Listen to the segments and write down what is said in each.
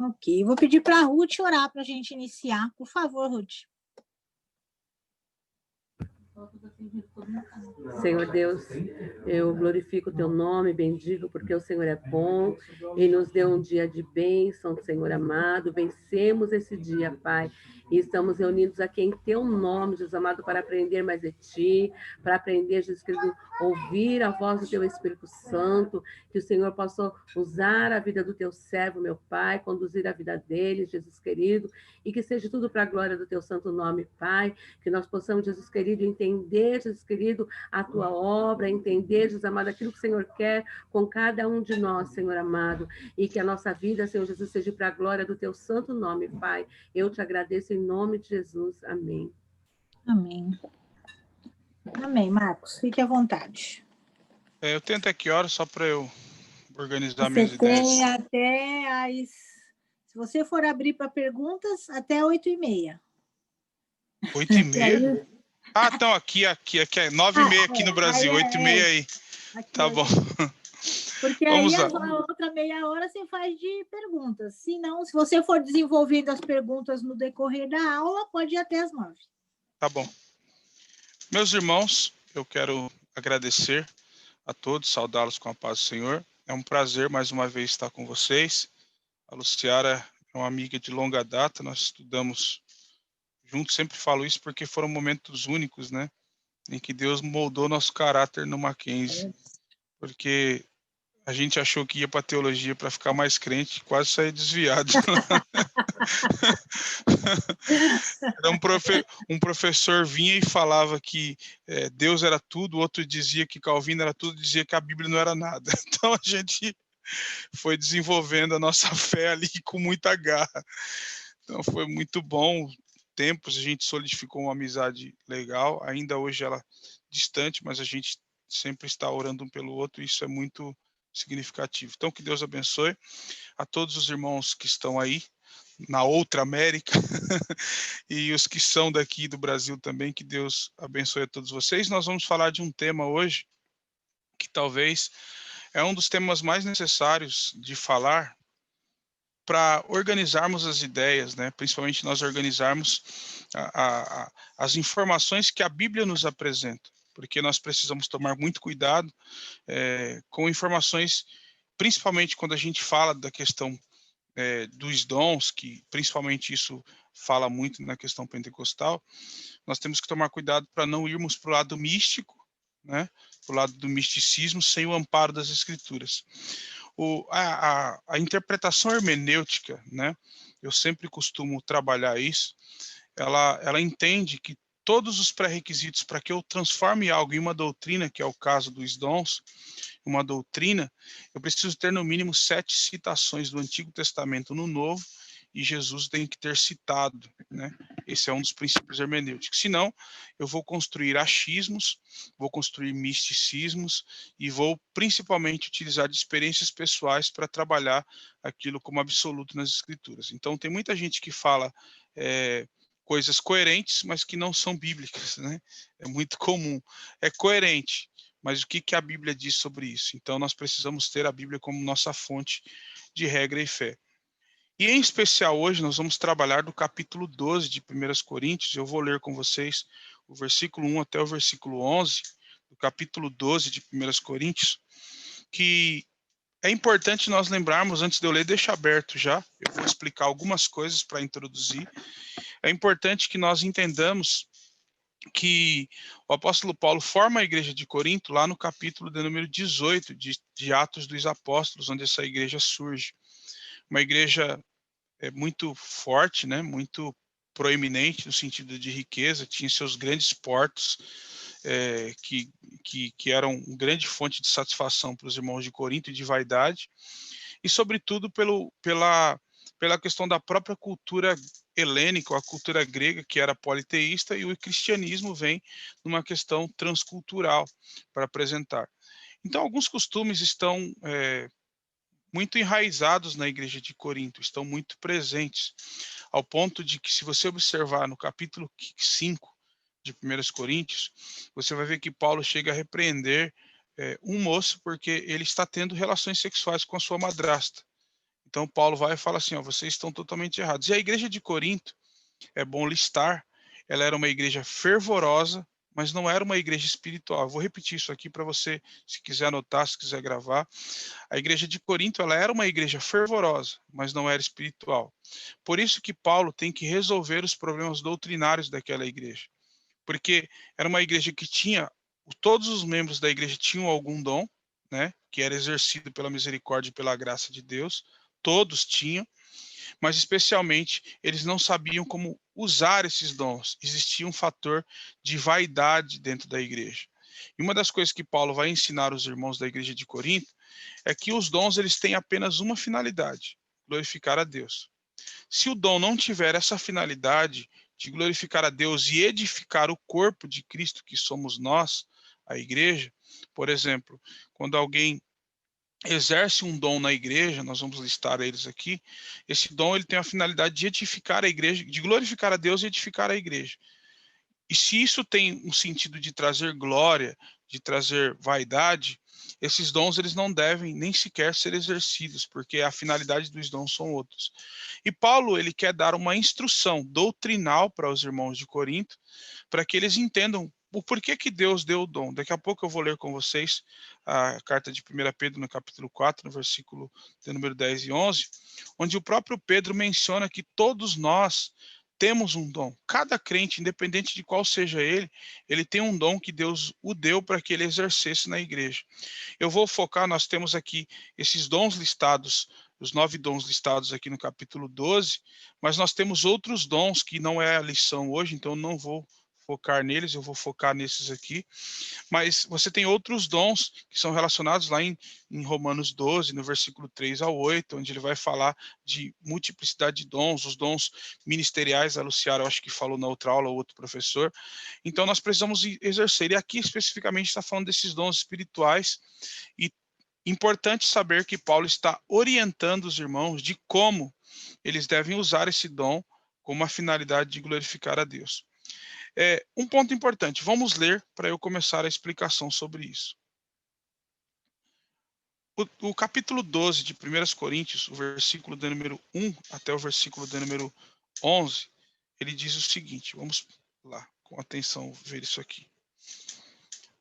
Ok, vou pedir para a Ruth orar para a gente iniciar. Por favor, Ruth. Senhor Deus, eu glorifico o teu nome, bendigo porque o Senhor é bom e nos deu um dia de bênção, Senhor amado. Vencemos esse dia, Pai, e estamos reunidos aqui em teu nome, Jesus amado, para aprender mais de ti, para aprender, Jesus querido, ouvir a voz do teu Espírito Santo, que o Senhor possa usar a vida do teu servo, meu Pai, conduzir a vida dele, Jesus querido, e que seja tudo para a glória do teu santo nome, Pai, que nós possamos, Jesus querido, entender, Jesus querido, a tua obra, entender, Jesus amado, aquilo que o Senhor quer com cada um de nós, Senhor amado, e que a nossa vida, Senhor Jesus, seja para a glória do teu santo nome, Pai. Eu te agradeço em nome de Jesus. Amém. Amém. Amém, Marcos. Fique à vontade. Eu tenho até que hora só para eu organizar Você minhas ideias. tem até as... Se você for abrir para perguntas, até 8h30. 8h30? Ah, então aqui é 9h30 aqui no Brasil, 8h30 aí. Aqui, Tá bom. Porque Vamos aí lá. a outra meia hora você faz de perguntas. Se não, se você for desenvolvendo as perguntas no decorrer da aula, pode ir até as 9h. Tá bom. Meus irmãos, eu quero agradecer a todos, saudá-los com a paz do Senhor. É um prazer mais uma vez estar com vocês. A Luciara é uma amiga de longa data, nós estudamos juntos, sempre falo isso porque foram momentos únicos, né? Em que Deus moldou nosso caráter no Mackenzie. Porque a gente achou que ia para teologia para ficar mais crente, quase saiu desviado. Era um professor vinha e falava que Deus era tudo, o outro dizia que Calvino era tudo, dizia que a Bíblia não era nada. Então a gente foi desenvolvendo a nossa fé ali com muita garra. Então foi muito bom. Tempos a gente solidificou uma amizade legal. Ainda hoje ela distante, mas a gente sempre está orando um pelo outro. E isso é muito significativo. Então que Deus abençoe a todos os irmãos que estão aí na outra América e os que são daqui do Brasil também, que Deus abençoe a todos vocês. Nós vamos falar de um tema hoje que talvez é um dos temas mais necessários de falar para organizarmos as ideias, né? Principalmente nós organizarmos as informações que a Bíblia nos apresenta, porque nós precisamos tomar muito cuidado com informações, principalmente quando a gente fala da questão dos dons, que principalmente isso fala muito na questão pentecostal. Nós temos que tomar cuidado para não irmos para o lado místico, né? Para o lado do misticismo, sem o amparo das Escrituras. A interpretação hermenêutica, né? Eu sempre costumo trabalhar isso. Ela entende que todos os pré-requisitos para que eu transforme algo em uma doutrina, que é o caso dos dons, uma doutrina, eu preciso ter no mínimo 7 citações do Antigo Testamento no Novo, e Jesus tem que ter citado, né? Esse é um dos princípios hermenêuticos. Senão, eu vou construir achismos, vou construir misticismos e vou principalmente utilizar de experiências pessoais para trabalhar aquilo como absoluto nas Escrituras. Então, tem muita gente que fala coisas coerentes, mas que não são bíblicas, né? É muito comum. É coerente, mas o que a Bíblia diz sobre isso? Então, nós precisamos ter a Bíblia como nossa fonte de regra e fé. E, em especial, hoje, nós vamos trabalhar do capítulo 12 de 1 Coríntios. Eu vou ler com vocês o versículo 1 até o versículo 11, do capítulo 12 de 1 Coríntios, que é importante nós lembrarmos, antes de eu ler, deixa aberto já, eu vou explicar algumas coisas para introduzir. É importante que nós entendamos que o apóstolo Paulo forma a igreja de Corinto lá no capítulo de número 18 de Atos dos Apóstolos, onde essa igreja surge. Uma igreja muito forte, né? Muito proeminente no sentido de riqueza, tinha seus grandes portos, que eram uma grande fonte de satisfação para os irmãos de Corinto e de vaidade, e sobretudo pela questão da própria cultura helênica, a cultura grega, que era politeísta, e o cristianismo vem numa questão transcultural para apresentar. Então, alguns costumes estão muito enraizados na igreja de Corinto, estão muito presentes, ao ponto de que, se você observar no capítulo 5 de 1 Coríntios, você vai ver que Paulo chega a repreender um moço porque ele está tendo relações sexuais com a sua madrasta. Então, Paulo vai e fala assim, ó, vocês estão totalmente errados. E a igreja de Corinto, é bom listar, ela era uma igreja fervorosa, mas não era uma igreja espiritual. Eu vou repetir isso aqui para você, se quiser anotar, se quiser gravar. A igreja de Corinto, ela era uma igreja fervorosa, mas não era espiritual. Por isso que Paulo tem que resolver os problemas doutrinários daquela igreja. Porque era uma igreja que tinha, todos os membros da igreja tinham algum dom, né, que era exercido pela misericórdia e pela graça de Deus, todos tinham, mas especialmente eles não sabiam como usar esses dons. Existia um fator de vaidade dentro da igreja. E uma das coisas que Paulo vai ensinar os irmãos da igreja de Corinto é que os dons eles têm apenas uma finalidade: glorificar a Deus. Se o dom não tiver essa finalidade de glorificar a Deus e edificar o corpo de Cristo, que somos nós, a igreja, por exemplo, quando alguém exerce um dom na igreja, nós vamos listar eles aqui, esse dom ele tem a finalidade de edificar a igreja, de glorificar a Deus e edificar a igreja. E se isso tem um sentido de trazer glória, de trazer vaidade, esses dons eles não devem nem sequer ser exercidos, porque a finalidade dos dons são outros. E Paulo ele quer dar uma instrução doutrinal para os irmãos de Corinto, para que eles entendam o porquê que Deus deu o dom. Daqui a pouco eu vou ler com vocês a carta de 1 Pedro, no capítulo 4, no versículo de número 10 e 11, onde o próprio Pedro menciona que todos nós temos um dom. Cada crente, independente de qual seja ele tem um dom que Deus o deu para que ele exercesse na igreja. Eu vou focar, nós temos aqui esses dons listados, os 9 dons listados aqui no capítulo 12, mas nós temos outros dons que não é a lição hoje, então eu não vou focar neles, eu vou focar nesses aqui. Mas você tem outros dons que são relacionados lá em Romanos 12, no versículo 3 ao 8, onde ele vai falar de multiplicidade de dons, os dons ministeriais, a Luciara, eu acho que falou na outra aula, o outro professor. Então, nós precisamos exercer. E aqui, especificamente, está falando desses dons espirituais. E importante saber que Paulo está orientando os irmãos de como eles devem usar esse dom com uma finalidade de glorificar a Deus. Um ponto importante, vamos ler para eu começar a explicação sobre isso. O capítulo 12 de 1 Coríntios, o versículo de número 1 até o versículo de número 11, ele diz o seguinte, vamos lá, com atenção, ver isso aqui.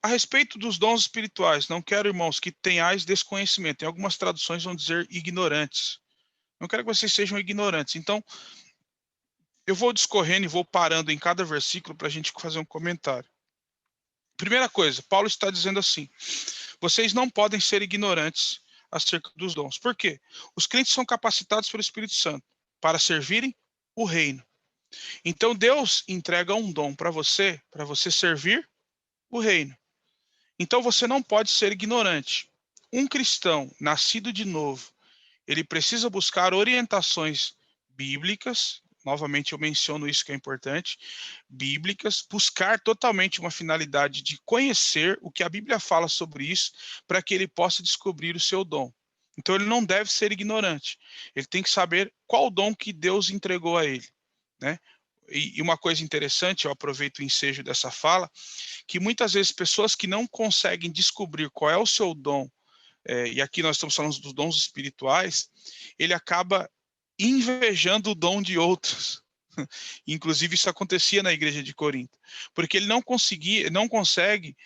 A respeito dos dons espirituais, não quero, irmãos, que tenhais desconhecimento. Em algumas traduções vão dizer ignorantes. Não quero que vocês sejam ignorantes. Então, eu vou discorrendo e vou parando em cada versículo para a gente fazer um comentário. Primeira coisa, Paulo está dizendo assim, vocês não podem ser ignorantes acerca dos dons. Por quê? Os crentes são capacitados pelo Espírito Santo para servirem o reino. Então, Deus entrega um dom para você servir o reino. Então, você não pode ser ignorante. Um cristão nascido de novo, ele precisa buscar orientações bíblicas, novamente eu menciono isso que é importante, bíblicas, buscar totalmente uma finalidade de conhecer o que a Bíblia fala sobre isso, para que ele possa descobrir o seu dom. Então ele não deve ser ignorante, ele tem que saber qual dom que Deus entregou a ele, né? E uma coisa interessante, eu aproveito o ensejo dessa fala, que muitas vezes pessoas que não conseguem descobrir qual é o seu dom, e aqui nós estamos falando dos dons espirituais, ele acaba invejando o dom de outros. Inclusive isso acontecia na igreja de Corinto, porque ele não consegue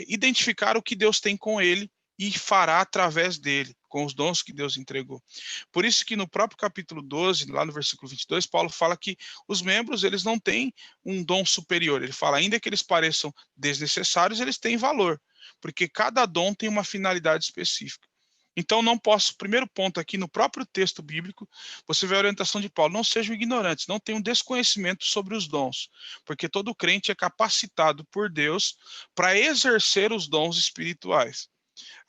identificar o que Deus tem com ele e fará através dele, com os dons que Deus entregou. Por isso que no próprio capítulo 12, lá no versículo 22, Paulo fala que os membros, eles não têm um dom superior. Ele fala, ainda que eles pareçam desnecessários, eles têm valor, porque cada dom tem uma finalidade específica. Então, não posso, primeiro ponto aqui, no próprio texto bíblico, você vê a orientação de Paulo, não sejam ignorantes, não tenham desconhecimento sobre os dons, porque todo crente é capacitado por Deus para exercer os dons espirituais.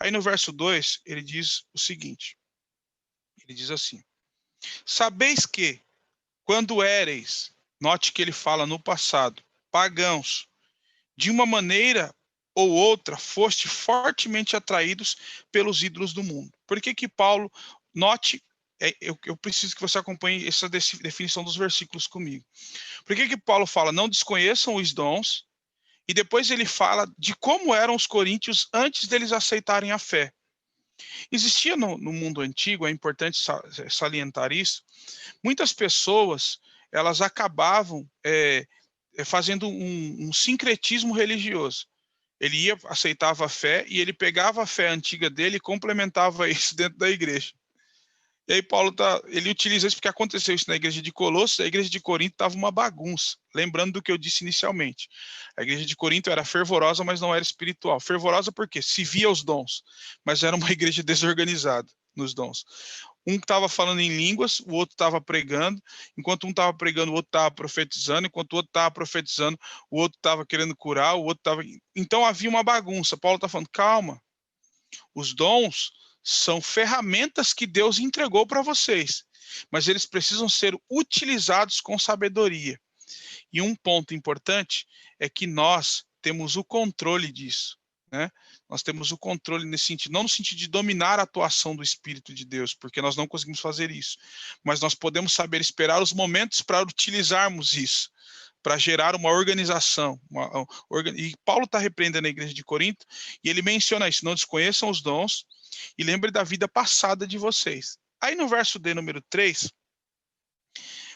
Aí no verso 2, ele diz o seguinte, ele diz assim, sabeis que, quando éreis, note que ele fala no passado, pagãos, de uma maneira ou outra, foste fortemente atraídos pelos ídolos do mundo. Por que que Paulo, note, eu preciso que você acompanhe essa definição dos versículos comigo. Por que que Paulo fala, não desconheçam os dons, e depois ele fala de como eram os coríntios antes deles aceitarem a fé. Existia no mundo antigo, é importante salientar isso, muitas pessoas, elas acabavam fazendo um sincretismo religioso. Ele aceitava a fé e ele pegava a fé antiga dele e complementava isso dentro da igreja. E aí Paulo ele utiliza isso porque aconteceu isso na igreja de Colossos, a igreja de Corinto estava uma bagunça, lembrando do que eu disse inicialmente. A igreja de Corinto era fervorosa, mas não era espiritual. Fervorosa porque se via os dons, mas era uma igreja desorganizada nos dons. Um estava falando em línguas, o outro estava pregando, enquanto um estava pregando, o outro estava profetizando, enquanto o outro estava profetizando, o outro estava querendo curar, o outro estava... Então havia uma bagunça. Paulo está falando, calma, os dons são ferramentas que Deus entregou para vocês, mas eles precisam ser utilizados com sabedoria. E um ponto importante é que nós temos o controle disso, né? Nós temos o controle nesse sentido, não no sentido de dominar a atuação do Espírito de Deus, porque nós não conseguimos fazer isso, mas nós podemos saber esperar os momentos para utilizarmos isso, para gerar uma organização. E Paulo está repreendendo a igreja de Corinto, e ele menciona isso, não desconheçam os dons, e lembre da vida passada de vocês. Aí no verso de número 3,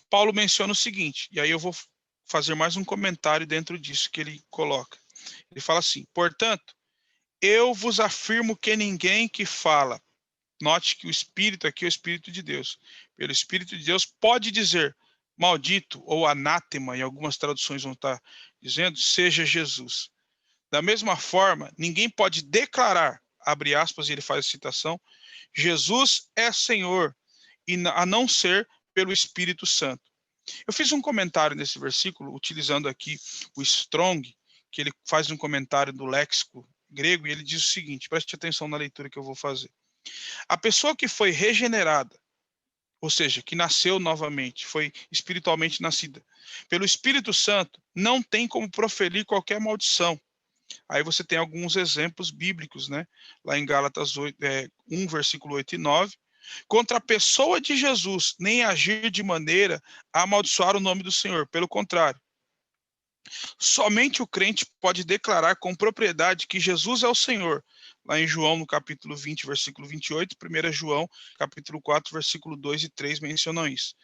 Paulo menciona o seguinte, e aí eu vou fazer mais um comentário dentro disso que ele coloca. Ele fala assim, portanto, eu vos afirmo que ninguém que fala, note que o Espírito aqui é o Espírito de Deus, pelo Espírito de Deus pode dizer, maldito ou anátema, em algumas traduções vão estar dizendo, seja Jesus. Da mesma forma, ninguém pode declarar, abre aspas, e ele faz a citação, Jesus é Senhor, a não ser pelo Espírito Santo. Eu fiz um comentário nesse versículo, utilizando aqui o Strong, que ele faz um comentário do léxico grego, e ele diz o seguinte, preste atenção na leitura que eu vou fazer. A pessoa que foi regenerada, ou seja, que nasceu novamente, foi espiritualmente nascida, pelo Espírito Santo, não tem como proferir qualquer maldição. Aí você tem alguns exemplos bíblicos, né? Lá em Gálatas 1, versículo 8 e 9. Contra a pessoa de Jesus, nem agir de maneira a amaldiçoar o nome do Senhor. Pelo contrário, somente o crente pode declarar com propriedade que Jesus é o Senhor. Lá em João, no capítulo 20, versículo 28, 1 João, capítulo 4, versículo 2 e 3, mencionam isso.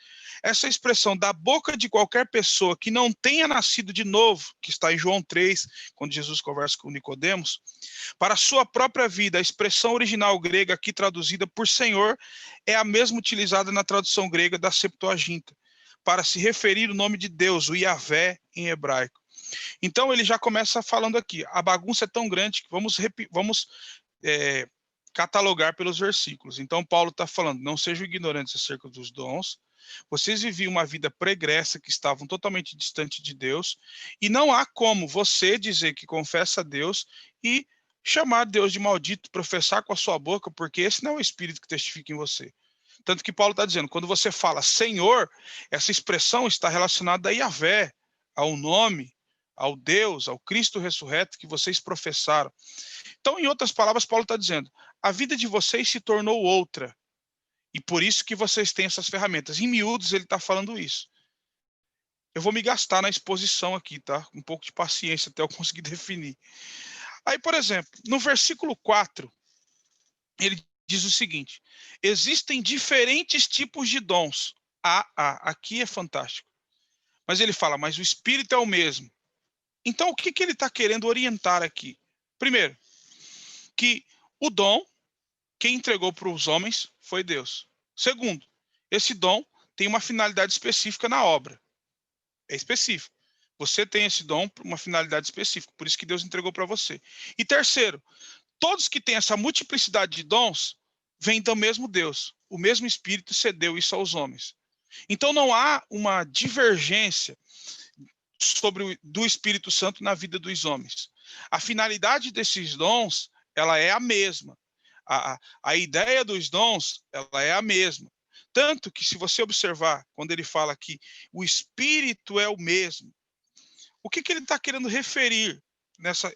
Essa expressão da boca de qualquer pessoa que não tenha nascido de novo, que está em João 3, quando Jesus conversa com Nicodemos, para a sua própria vida, a expressão original grega aqui traduzida por Senhor é a mesma utilizada na tradução grega da Septuaginta, para se referir ao nome de Deus, o Yahvé em hebraico. Então ele já começa falando aqui, a bagunça é tão grande que vamos catalogar pelos versículos. Então Paulo está falando, não sejam ignorantes acerca dos dons, vocês viviam uma vida pregressa que estavam totalmente distante de Deus, e não há como você dizer que confessa a Deus e chamar Deus de maldito, professar com a sua boca, porque esse não é o Espírito que testifica em você. Tanto que Paulo está dizendo, quando você fala Senhor, essa expressão está relacionada a Yahvé, ao nome, ao Deus, ao Cristo ressurreto que vocês professaram. Então, em outras palavras, Paulo está dizendo, a vida de vocês se tornou outra, e por isso que vocês têm essas ferramentas. Em miúdos, ele está falando isso. Eu vou me gastar na exposição aqui, tá? Um pouco de paciência até eu conseguir definir. Aí, por exemplo, no versículo 4, ele diz o seguinte, existem diferentes tipos de dons. Aqui é fantástico. Mas ele fala, mas o Espírito é o mesmo. Então, o que ele está querendo orientar aqui? Primeiro, que o dom, quem entregou para os homens foi Deus. Segundo, esse dom tem uma finalidade específica na obra. É específico. Você tem esse dom para uma finalidade específica, por isso que Deus entregou para você. E terceiro, todos que têm essa multiplicidade de dons, vêm do mesmo Deus. O mesmo Espírito cedeu isso aos homens. Então não há uma divergência do Espírito Santo na vida dos homens. A finalidade desses dons, ela é a mesma. A ideia dos dons, ela é a mesma. Tanto que, se você observar, quando ele fala que o Espírito é o mesmo, o que ele está querendo referir?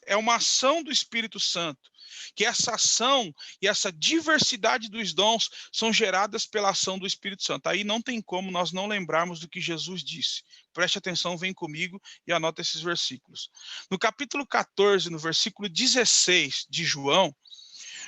É uma ação do Espírito Santo, que essa ação e essa diversidade dos dons são geradas pela ação do Espírito Santo. Aí não tem como nós não lembrarmos do que Jesus disse. Preste atenção, vem comigo e anota esses versículos. No capítulo 14, no versículo 16 de João,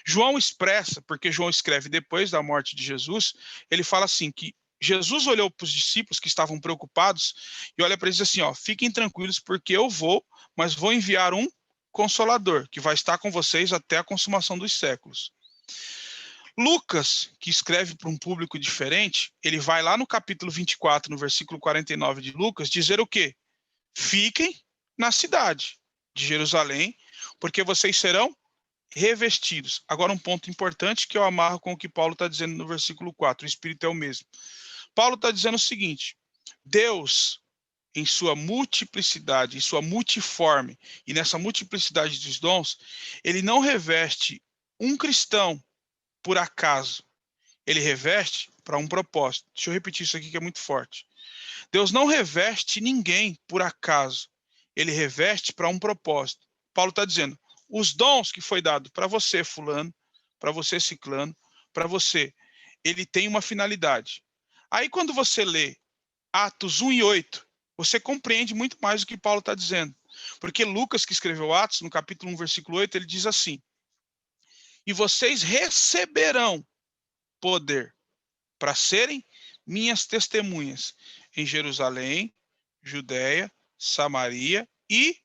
João expressa, porque João escreve depois da morte de Jesus, ele fala assim, que Jesus olhou para os discípulos que estavam preocupados e olha para eles assim, ó, fiquem tranquilos porque eu vou, mas vou enviar um Consolador, que vai estar com vocês até a consumação dos séculos. Lucas, que escreve para um público diferente, ele vai lá no capítulo 24, no versículo 49 de Lucas, dizer o quê? Fiquem na cidade de Jerusalém, porque vocês serão revestidos. Agora um ponto importante que eu amarro com o que Paulo está dizendo no versículo 4, o Espírito é o mesmo. Paulo está dizendo o seguinte, Deus, em sua multiplicidade, em sua multiforme, e nessa multiplicidade dos dons, ele não reveste um cristão por acaso, ele reveste para um propósito. Deixa eu repetir isso aqui que é muito forte. Deus não reveste ninguém por acaso, ele reveste para um propósito. Paulo está dizendo, os dons que foi dado para você, fulano, para você, ciclano, para você, ele tem uma finalidade. Aí quando você lê Atos 1 e 8, você compreende muito mais do que Paulo está dizendo. Porque Lucas, que escreveu Atos, no capítulo 1, versículo 8, ele diz assim, e vocês receberão poder para serem minhas testemunhas em Jerusalém, Judeia, Samaria e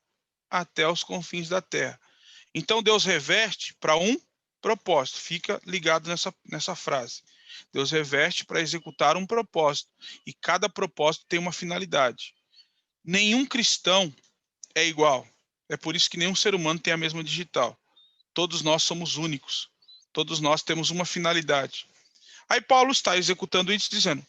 até os confins da terra. Então Deus reveste para um propósito. Fica ligado nessa frase. Deus reveste para executar um propósito. E cada propósito tem uma finalidade. Nenhum cristão é igual. É por isso que nenhum ser humano tem a mesma digital. Todos nós somos únicos. Todos nós temos uma finalidade. Aí Paulo está executando isso dizendo,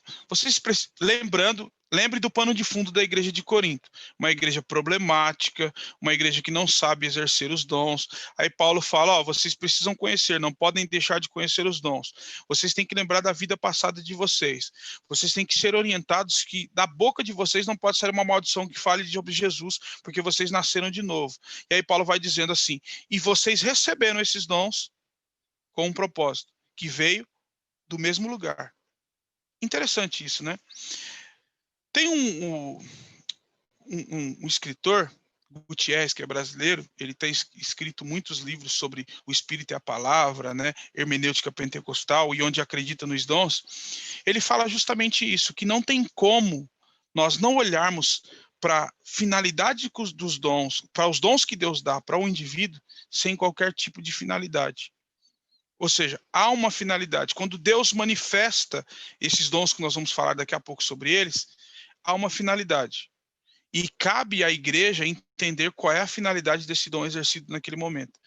lembre do pano de fundo da igreja de Corinto, uma igreja problemática, uma igreja que não sabe exercer os dons. Aí Paulo fala, ó, vocês precisam conhecer, não podem deixar de conhecer os dons. Vocês têm que lembrar da vida passada de vocês. Vocês têm que ser orientados que da boca de vocês não pode sair uma maldição que fale de Jesus, porque vocês nasceram de novo. E aí Paulo vai dizendo assim, e vocês receberam esses dons com um propósito, que veio do mesmo lugar. Interessante isso, né? Tem um escritor, Gutierrez, que é brasileiro, ele tem escrito muitos livros sobre o Espírito e a Palavra, né? Hermenêutica Pentecostal e onde acredita nos dons. Ele fala justamente isso, que não tem como nós não olharmos para a finalidade dos dons, para os dons que Deus dá para o indivíduo, sem qualquer tipo de finalidade. Ou seja, há uma finalidade. Quando Deus manifesta esses dons que nós vamos falar daqui a pouco sobre eles, há uma finalidade. E cabe à igreja entender qual é a finalidade desse dom exercido naquele momento.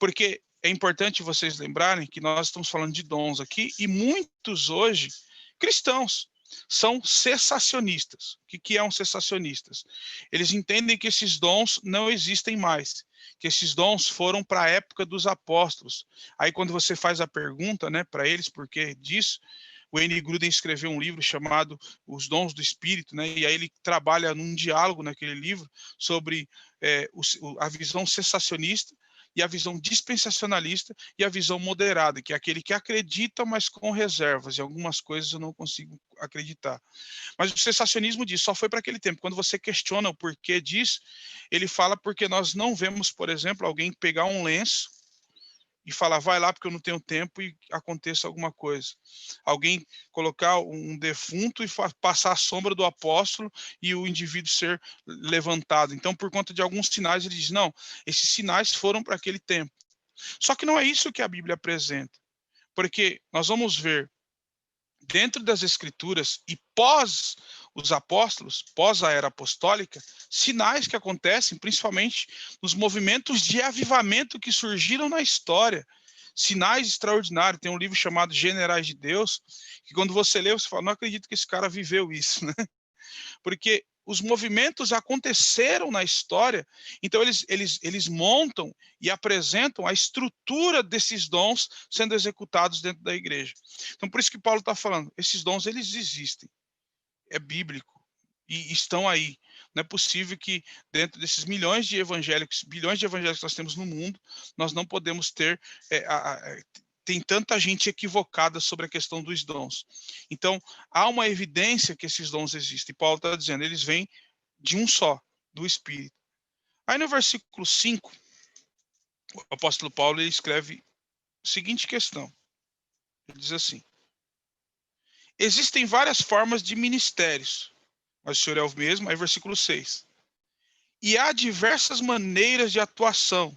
Porque é importante vocês lembrarem que nós estamos falando de dons aqui e muitos hoje, cristãos, são cessacionistas. O que é um cessacionistas? Eles entendem que esses dons não existem mais, que esses dons foram para a época dos apóstolos. Aí quando você faz a pergunta, né, para eles por que disso, o N. Gruden escreveu um livro chamado Os Dons do Espírito, né, e aí ele trabalha num diálogo naquele livro sobre a visão cessacionista e a visão dispensacionalista e a visão moderada, que é aquele que acredita, mas com reservas. E algumas coisas eu não consigo acreditar. Mas o cessacionismo diz, só foi para aquele tempo. Quando você questiona o porquê disso, ele fala porque nós não vemos, por exemplo, alguém pegar um lenço e falar, vai lá porque eu não tenho tempo e aconteça alguma coisa. Alguém colocar um defunto e passar a sombra do apóstolo e o indivíduo ser levantado. Então, por conta de alguns sinais, ele diz, não, esses sinais foram para aquele tempo. Só que não é isso que a Bíblia apresenta. Porque nós vamos ver dentro das Escrituras e pós os apóstolos, pós a era apostólica, sinais que acontecem principalmente nos movimentos de avivamento que surgiram na história. Sinais extraordinários. Tem um livro chamado Generais de Deus, que quando você lê, você fala, não acredito que esse cara viveu isso, né? Porque os movimentos aconteceram na história, então eles montam e apresentam a estrutura desses dons sendo executados dentro da igreja. Então, por isso que Paulo está falando, esses dons, eles existem, é bíblico, e estão aí. Não é possível que dentro desses bilhões de evangélicos que nós temos no mundo, nós não podemos ter... tem tanta gente equivocada sobre a questão dos dons. Então, há uma evidência que esses dons existem. Paulo está dizendo, eles vêm de um só, do Espírito. Aí no versículo 5, o apóstolo Paulo ele escreve seguinte questão. Ele diz assim: existem várias formas de ministérios, mas o Senhor é o mesmo. Aí versículo 6. E há diversas maneiras de atuação,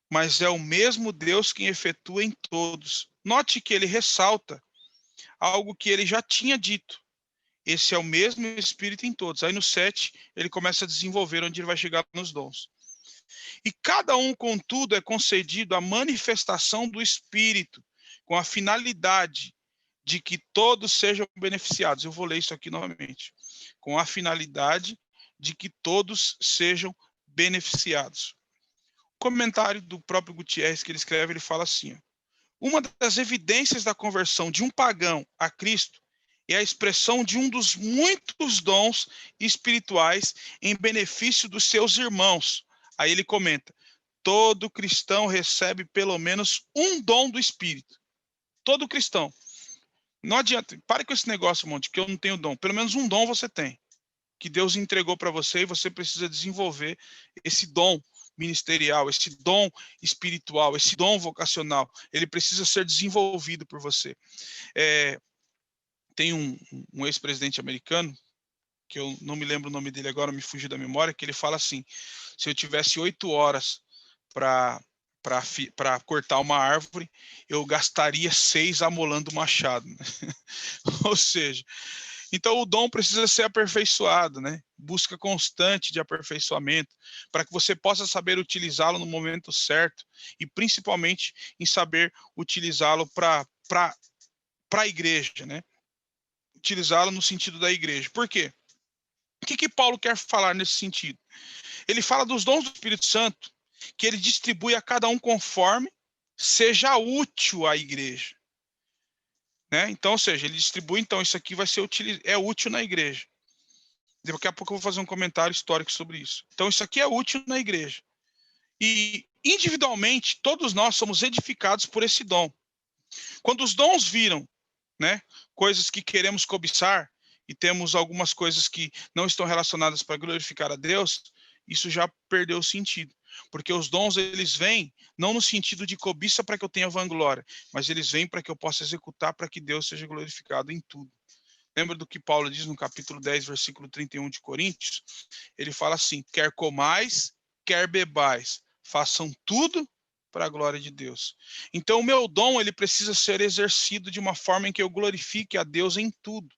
mas é o mesmo Deus quem efetua em todos. Note que ele ressalta algo que ele já tinha dito. Esse é o mesmo Espírito em todos. Aí no 7, ele começa a desenvolver onde ele vai chegar nos dons. E cada um, contudo, é concedido a manifestação do Espírito, com a finalidade de que todos sejam beneficiados. Eu vou ler isso aqui novamente. Com a finalidade de que todos sejam beneficiados. O comentário do próprio Gutierrez que ele escreve, ele fala assim: ó, uma das evidências da conversão de um pagão a Cristo é a expressão de um dos muitos dons espirituais em benefício dos seus irmãos. Aí ele comenta: todo cristão recebe pelo menos um dom do Espírito. Todo cristão. Não adianta, pare com esse negócio, Monte, que eu não tenho dom. Pelo menos um dom você tem, que Deus entregou para você, e você precisa desenvolver esse dom ministerial, esse dom espiritual, esse dom vocacional. Ele precisa ser desenvolvido por você. Tem um ex-presidente americano, que eu não me lembro o nome dele agora, me fugiu da memória, que ele fala assim: se eu tivesse 8 horas para cortar uma árvore, eu gastaria 6 amolando o machado. Ou seja, então o dom precisa ser aperfeiçoado, né? Busca constante de aperfeiçoamento, para que você possa saber utilizá-lo no momento certo, e principalmente em saber utilizá-lo para a igreja, né? Utilizá-lo no sentido da igreja. Por quê? O que Paulo quer falar nesse sentido? Ele fala dos dons do Espírito Santo, que ele distribui a cada um conforme seja útil à igreja. Né? Então, ou seja, ele distribui, então isso aqui vai ser útil na igreja. Daqui a pouco eu vou fazer um comentário histórico sobre isso. Então, isso aqui é útil na igreja. E, individualmente, todos nós somos edificados por esse dom. Quando os dons viram, né, coisas que queremos cobiçar, e temos algumas coisas que não estão relacionadas para glorificar a Deus, isso já perdeu o sentido. Porque os dons, eles vêm não no sentido de cobiça para que eu tenha vanglória, mas eles vêm para que eu possa executar, para que Deus seja glorificado em tudo. Lembra do que Paulo diz no capítulo 10, versículo 31 de Coríntios? Ele fala assim: quer comais, quer bebais, façam tudo para a glória de Deus. Então o meu dom, ele precisa ser exercido de uma forma em que eu glorifique a Deus em tudo.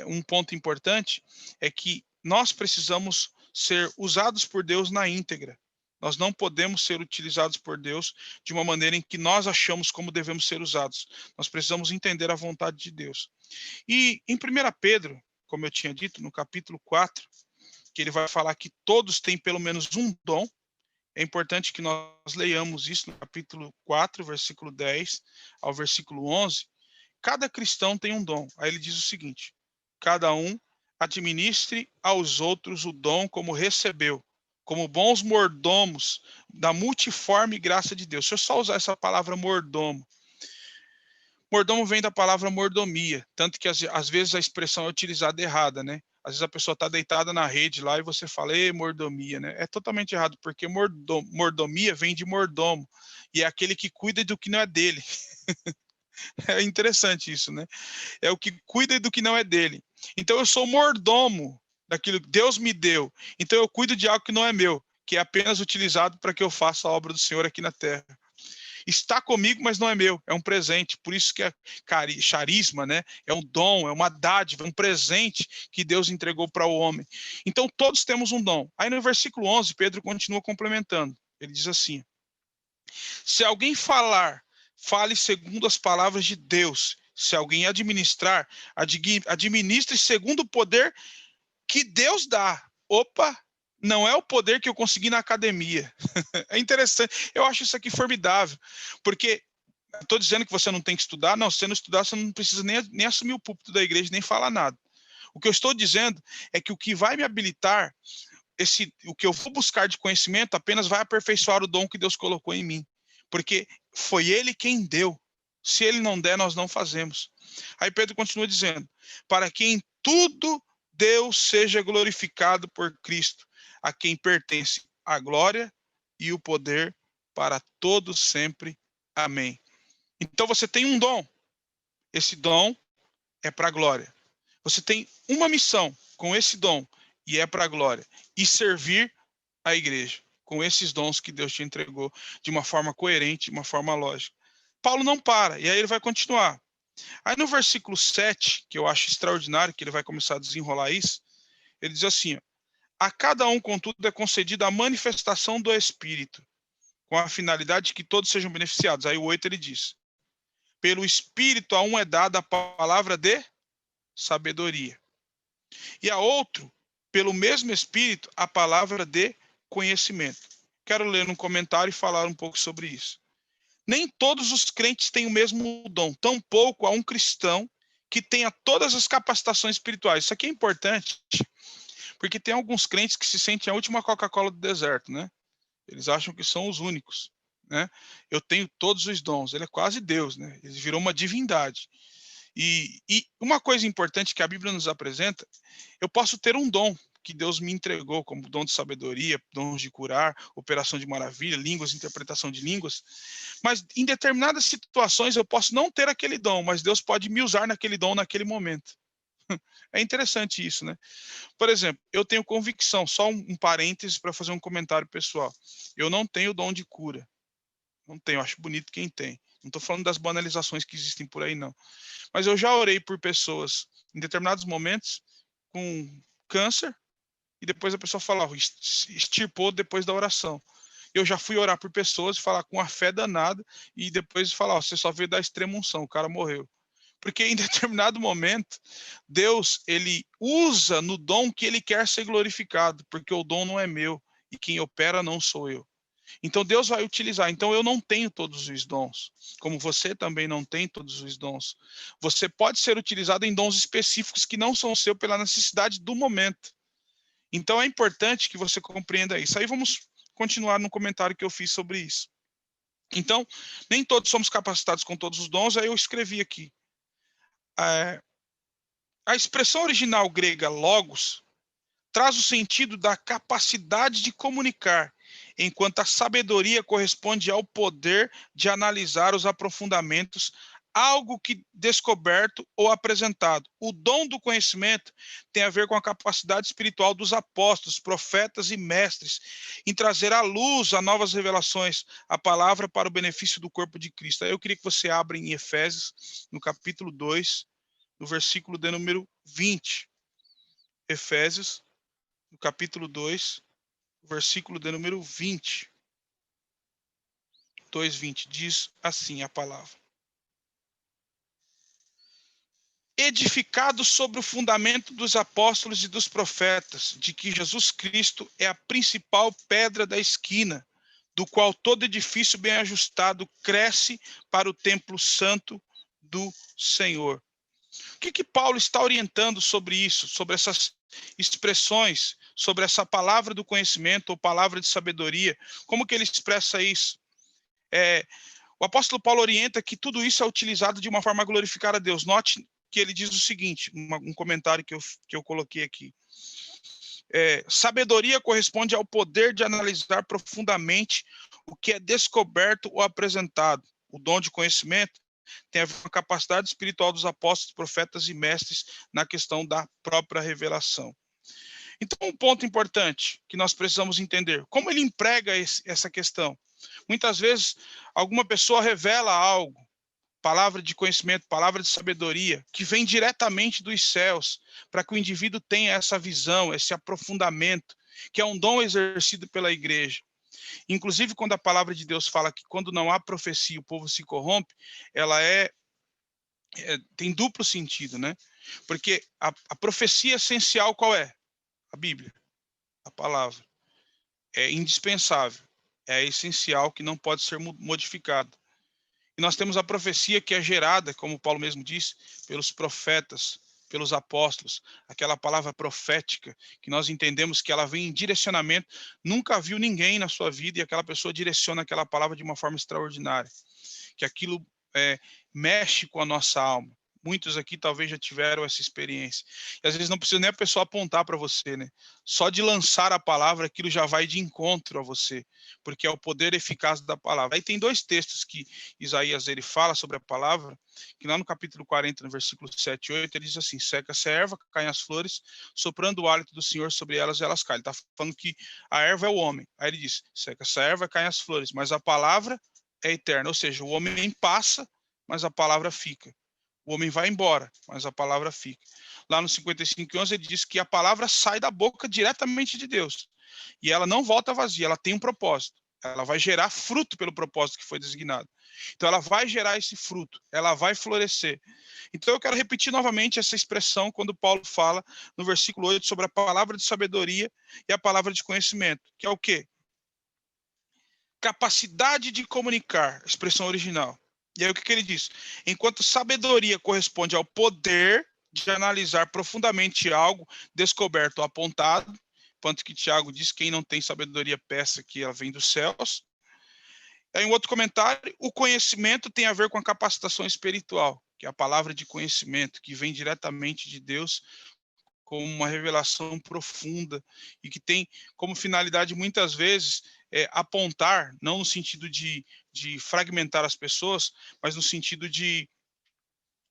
Um ponto importante é que nós precisamos ser usados por Deus na íntegra. Nós não podemos ser utilizados por Deus de uma maneira em que nós achamos como devemos ser usados. Nós precisamos entender a vontade de Deus. E em 1 Pedro, como eu tinha dito, no capítulo 4, que ele vai falar que todos têm pelo menos um dom. É importante que nós leiamos isso no capítulo 4, versículo 10 ao versículo 11. Cada cristão tem um dom. Aí ele diz o seguinte: cada um administre aos outros o dom como recebeu, como bons mordomos da multiforme graça de Deus. Deixa eu só usar essa palavra mordomo. Mordomo vem da palavra mordomia, tanto que às vezes a expressão é utilizada errada, né? Às vezes a pessoa está deitada na rede lá e você fala, mordomia, né? É totalmente errado, porque mordomia vem de mordomo, e é aquele que cuida do que não é dele. É interessante isso, né? É o que cuida do que não é dele. Então eu sou mordomo daquilo que Deus me deu. Então eu cuido de algo que não é meu, que é apenas utilizado para que eu faça a obra do Senhor aqui na terra. Está comigo, mas não é meu, é um presente. Por isso que é charisma, né? É um dom, é uma dádiva, um presente que Deus entregou para o homem. Então todos temos um dom. Aí no versículo 11, Pedro continua complementando. Ele diz assim: se alguém falar, fale segundo as palavras de Deus. Se alguém administrar, administre segundo o poder que Deus dá. Opa, não é o poder que eu consegui na academia. É interessante. Eu acho isso aqui formidável. Porque estou dizendo que você não tem que estudar. Não, se você não estudar, você não precisa nem assumir o púlpito da igreja, nem falar nada. O que eu estou dizendo é que o que vai me habilitar, o que eu vou buscar de conhecimento, apenas vai aperfeiçoar o dom que Deus colocou em mim. Porque foi Ele quem deu. Se Ele não der, nós não fazemos. Aí Pedro continua dizendo: para que em tudo Deus seja glorificado por Cristo, a quem pertence a glória e o poder para todos sempre. Amém. Então você tem um dom. Esse dom é para a glória. Você tem uma missão com esse dom e é para a glória. E servir a igreja com esses dons que Deus te entregou de uma forma coerente, de uma forma lógica. Paulo não para, e aí ele vai continuar. Aí no versículo 7, que eu acho extraordinário, que ele vai começar a desenrolar isso, ele diz assim, ó, a cada um, contudo, é concedida a manifestação do Espírito, com a finalidade de que todos sejam beneficiados. Aí o 8 ele diz, pelo Espírito a um é dada a palavra de sabedoria, e a outro, pelo mesmo Espírito, a palavra de conhecimento. Quero ler um comentário e falar um pouco sobre isso. Nem todos os crentes têm o mesmo dom, tampouco há um cristão que tenha todas as capacitações espirituais. Isso aqui é importante, porque tem alguns crentes que se sentem a última Coca-Cola do deserto, né? Eles acham que são os únicos, né? Eu tenho todos os dons. Ele é quase Deus, né? Ele virou uma divindade. E uma coisa importante que a Bíblia nos apresenta, eu posso ter um dom que Deus me entregou, como dom de sabedoria, dons de curar, operação de maravilha, línguas, interpretação de línguas, mas em determinadas situações eu posso não ter aquele dom, mas Deus pode me usar naquele dom naquele momento. É interessante isso, né? Por exemplo, eu tenho convicção, só um parênteses para fazer um comentário pessoal. Eu não tenho dom de cura. Não tenho, acho bonito quem tem. Não estou falando das banalizações que existem por aí, não. Mas eu já orei por pessoas em determinados momentos com câncer e depois a pessoa falava, extirpou depois da oração. Eu já fui orar por pessoas e falar com a fé danada e depois falar, você só veio da extrema unção, o cara morreu. Porque em determinado momento, Deus, ele usa no dom que ele quer ser glorificado, porque o dom não é meu e quem opera não sou eu. Então Deus vai utilizar. Então eu não tenho todos os dons, como você também não tem todos os dons. Você pode ser utilizado em dons específicos que não são seu pela necessidade do momento. Então é importante que você compreenda isso. Aí vamos continuar no comentário que eu fiz sobre isso. Então, nem todos somos capacitados com todos os dons, aí eu escrevi aqui. A expressão original grega logos traz o sentido da capacidade de comunicar, enquanto a sabedoria corresponde ao poder de analisar os aprofundamentos, algo que descoberto ou apresentado. O dom do conhecimento tem a ver com a capacidade espiritual dos apóstolos, profetas e mestres em trazer à luz a novas revelações, a palavra para o benefício do corpo de Cristo. Aí eu queria que você abra em Efésios, no capítulo 2, no versículo de número 20. Efésios, no capítulo 2, versículo de número 20. 2:20 diz assim a palavra. Edificado sobre o fundamento dos apóstolos e dos profetas, de que Jesus Cristo é a principal pedra da esquina, do qual todo edifício bem ajustado cresce para o templo santo do Senhor. O que Paulo está orientando sobre isso, sobre essas expressões, sobre essa palavra do conhecimento ou palavra de sabedoria? Como que ele expressa isso? O apóstolo Paulo orienta que tudo isso é utilizado de uma forma a glorificar a Deus. Note que ele diz o seguinte, um comentário que eu coloquei aqui. Sabedoria corresponde ao poder de analisar profundamente o que é descoberto ou apresentado. O dom de conhecimento tem a ver com a capacidade espiritual dos apóstolos, profetas e mestres na questão da própria revelação. Então, um ponto importante que nós precisamos entender, como ele emprega essa questão. Muitas vezes, alguma pessoa revela algo, palavra de conhecimento, palavra de sabedoria, que vem diretamente dos céus, para que o indivíduo tenha essa visão, esse aprofundamento, que é um dom exercido pela igreja. Inclusive, quando a palavra de Deus fala que quando não há profecia, o povo se corrompe, ela tem duplo sentido, né? Porque a profecia essencial qual é? A Bíblia, a palavra. É indispensável, é essencial, que não pode ser modificada. E nós temos a profecia que é gerada, como Paulo mesmo disse, pelos profetas, pelos apóstolos, aquela palavra profética, que nós entendemos que ela vem em direcionamento, nunca viu ninguém na sua vida e aquela pessoa direciona aquela palavra de uma forma extraordinária, que aquilo mexe com a nossa alma, Muitos aqui talvez já tiveram essa experiência. E às vezes não precisa nem a pessoa apontar para você, né? Só de lançar a palavra, aquilo já vai de encontro a você, porque é o poder eficaz da palavra. Aí tem 2 textos que Isaías ele fala sobre a palavra, que lá no capítulo 40, no versículo 7 e 8, ele diz assim: seca-se a erva, caem as flores, soprando o hálito do Senhor sobre elas e elas caem. Ele está falando que a erva é o homem. Aí ele diz: seca-se a erva, caem as flores, mas a palavra é eterna. Ou seja, o homem passa, mas a palavra fica. O homem vai embora, mas a palavra fica. Lá no 55:11 ele diz que a palavra sai da boca diretamente de Deus. E ela não volta vazia, ela tem um propósito. Ela vai gerar fruto pelo propósito que foi designado. Então ela vai gerar esse fruto, ela vai florescer. Então eu quero repetir novamente essa expressão quando Paulo fala no versículo 8 sobre a palavra de sabedoria e a palavra de conhecimento, que é o quê? Capacidade de comunicar, expressão original. E aí o que ele diz? Enquanto sabedoria corresponde ao poder de analisar profundamente algo descoberto ou apontado, quanto que Tiago diz, quem não tem sabedoria peça que ela vem dos céus. Aí um outro comentário, o conhecimento tem a ver com a capacitação espiritual, que é a palavra de conhecimento, que vem diretamente de Deus, como uma revelação profunda e que tem como finalidade muitas vezes apontar, não no sentido de fragmentar as pessoas, mas no sentido de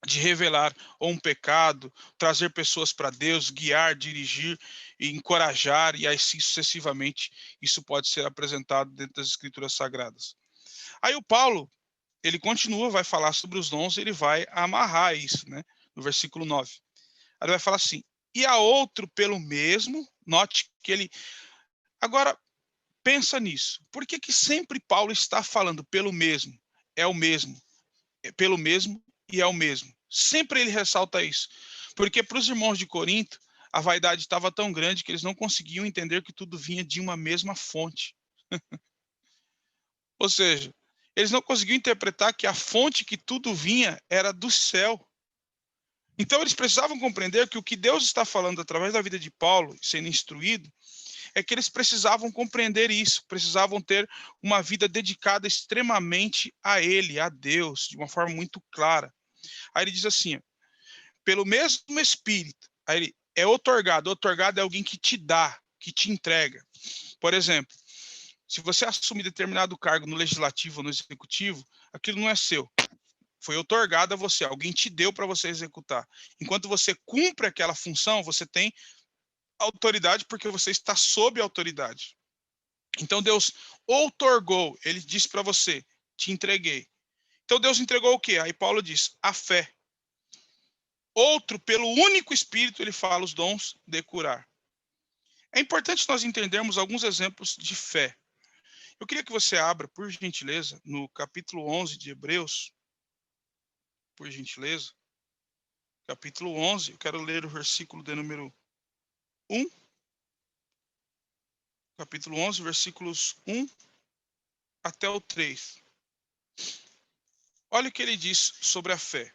revelar ou um pecado, trazer pessoas para Deus, guiar, dirigir, encorajar e assim sucessivamente isso pode ser apresentado dentro das Escrituras Sagradas. Aí o Paulo, ele continua, vai falar sobre os dons, ele vai amarrar isso, né? No versículo 9. Aí ele vai falar assim: e a outro pelo mesmo, note que ele... Agora, pensa nisso. Por que que sempre Paulo está falando pelo mesmo? É o mesmo. É pelo mesmo e é o mesmo. Sempre ele ressalta isso. Porque para os irmãos de Corinto, a vaidade estava tão grande que eles não conseguiam entender que tudo vinha de uma mesma fonte. Ou seja, eles não conseguiam interpretar que a fonte que tudo vinha era do céu. Então eles precisavam compreender que o que Deus está falando através da vida de Paulo, sendo instruído, é que eles precisavam compreender isso, precisavam ter uma vida dedicada extremamente a Ele, a Deus, de uma forma muito clara. Aí ele diz assim, pelo mesmo Espírito, aí ele é otorgado é alguém que te dá, que te entrega. Por exemplo, se você assumir determinado cargo no legislativo ou no executivo, aquilo não é seu. Foi otorgado a você, alguém te deu para você executar. Enquanto você cumpre aquela função, você tem autoridade porque você está sob autoridade. Então Deus outorgou, ele disse para você, te entreguei. Então Deus entregou o quê? Aí Paulo diz, a fé. Outro, pelo único Espírito, ele fala os dons de curar. É importante nós entendermos alguns exemplos de fé. Eu queria que você abra, por gentileza, no capítulo 11 de Hebreus, por gentileza, capítulo 11, eu quero ler o versículo de número 1, capítulo 11, versículos 1 até o 3. Olha o que ele diz sobre a fé.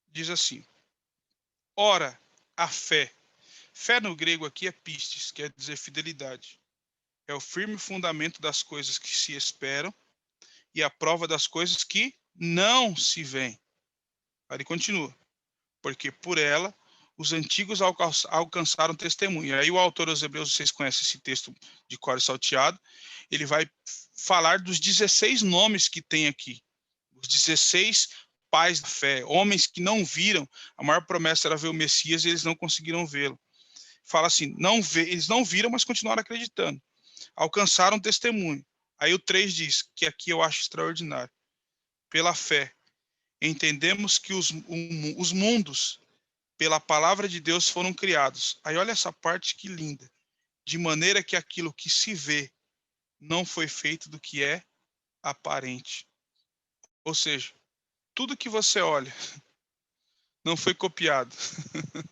Diz assim, ora, a fé. Fé no grego aqui é pistis, quer dizer fidelidade. É o firme fundamento das coisas que se esperam e a prova das coisas que não se veem. Aí ele continua. Porque por ela os antigos alcançaram testemunho. Aí o autor aos Hebreus, vocês conhecem esse texto de cor e salteado, ele vai falar dos 16 nomes que tem aqui. Os 16 pais da fé, homens que não viram, a maior promessa era ver o Messias e eles não conseguiram vê-lo. Fala assim, eles não viram, mas continuaram acreditando. Alcançaram testemunho. Aí o 3 diz, que aqui eu acho extraordinário. Pela fé, entendemos que os mundos, pela palavra de Deus, foram criados. Aí olha essa parte que linda. De maneira que aquilo que se vê não foi feito do que é aparente. Ou seja, tudo que você olha não foi copiado.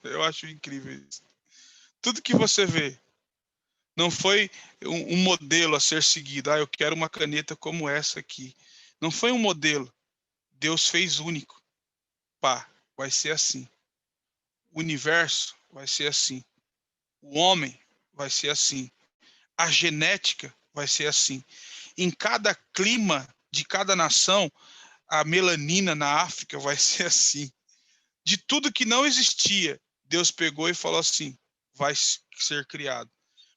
Eu acho incrível isso. Tudo que você vê não foi um modelo a ser seguido. Eu quero uma caneta como essa aqui. Não foi um modelo. Deus fez único. Pá, vai ser assim. O universo vai ser assim. O homem vai ser assim. A genética vai ser assim. em cada clima de cada nação, a melanina na África vai ser assim. De tudo que não existia, Deus pegou e falou assim, vai ser criado.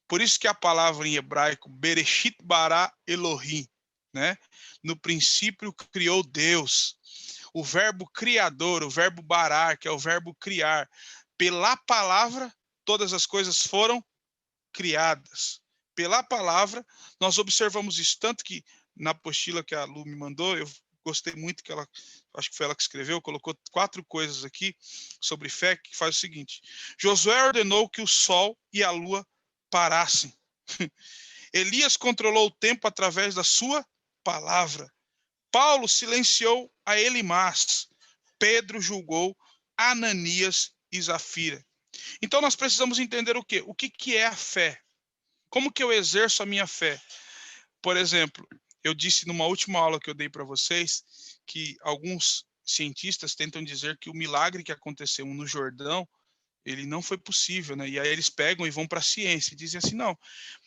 Por isso que a palavra em hebraico, Bereshit bara Elohim, né? No princípio criou Deus. O verbo criador, o verbo barar, que é o verbo criar. Pela palavra, todas as coisas foram criadas. Pela palavra, nós observamos isso, tanto que na apostila que a Lu me mandou, eu gostei muito que ela, acho que foi ela que escreveu, colocou 4 coisas aqui sobre fé, que faz o seguinte: Josué ordenou que o sol e a lua parassem. Elias controlou o tempo através da sua palavra. Paulo silenciou a Elimás. Pedro julgou Ananias e Zafira. Então nós precisamos entender o quê? O que é a fé? Como que eu exerço a minha fé? Por exemplo, eu disse numa última aula que eu dei para vocês que alguns cientistas tentam dizer que o milagre que aconteceu no Jordão, ele não foi possível, né? E aí eles pegam e vão para a ciência e dizem assim, não,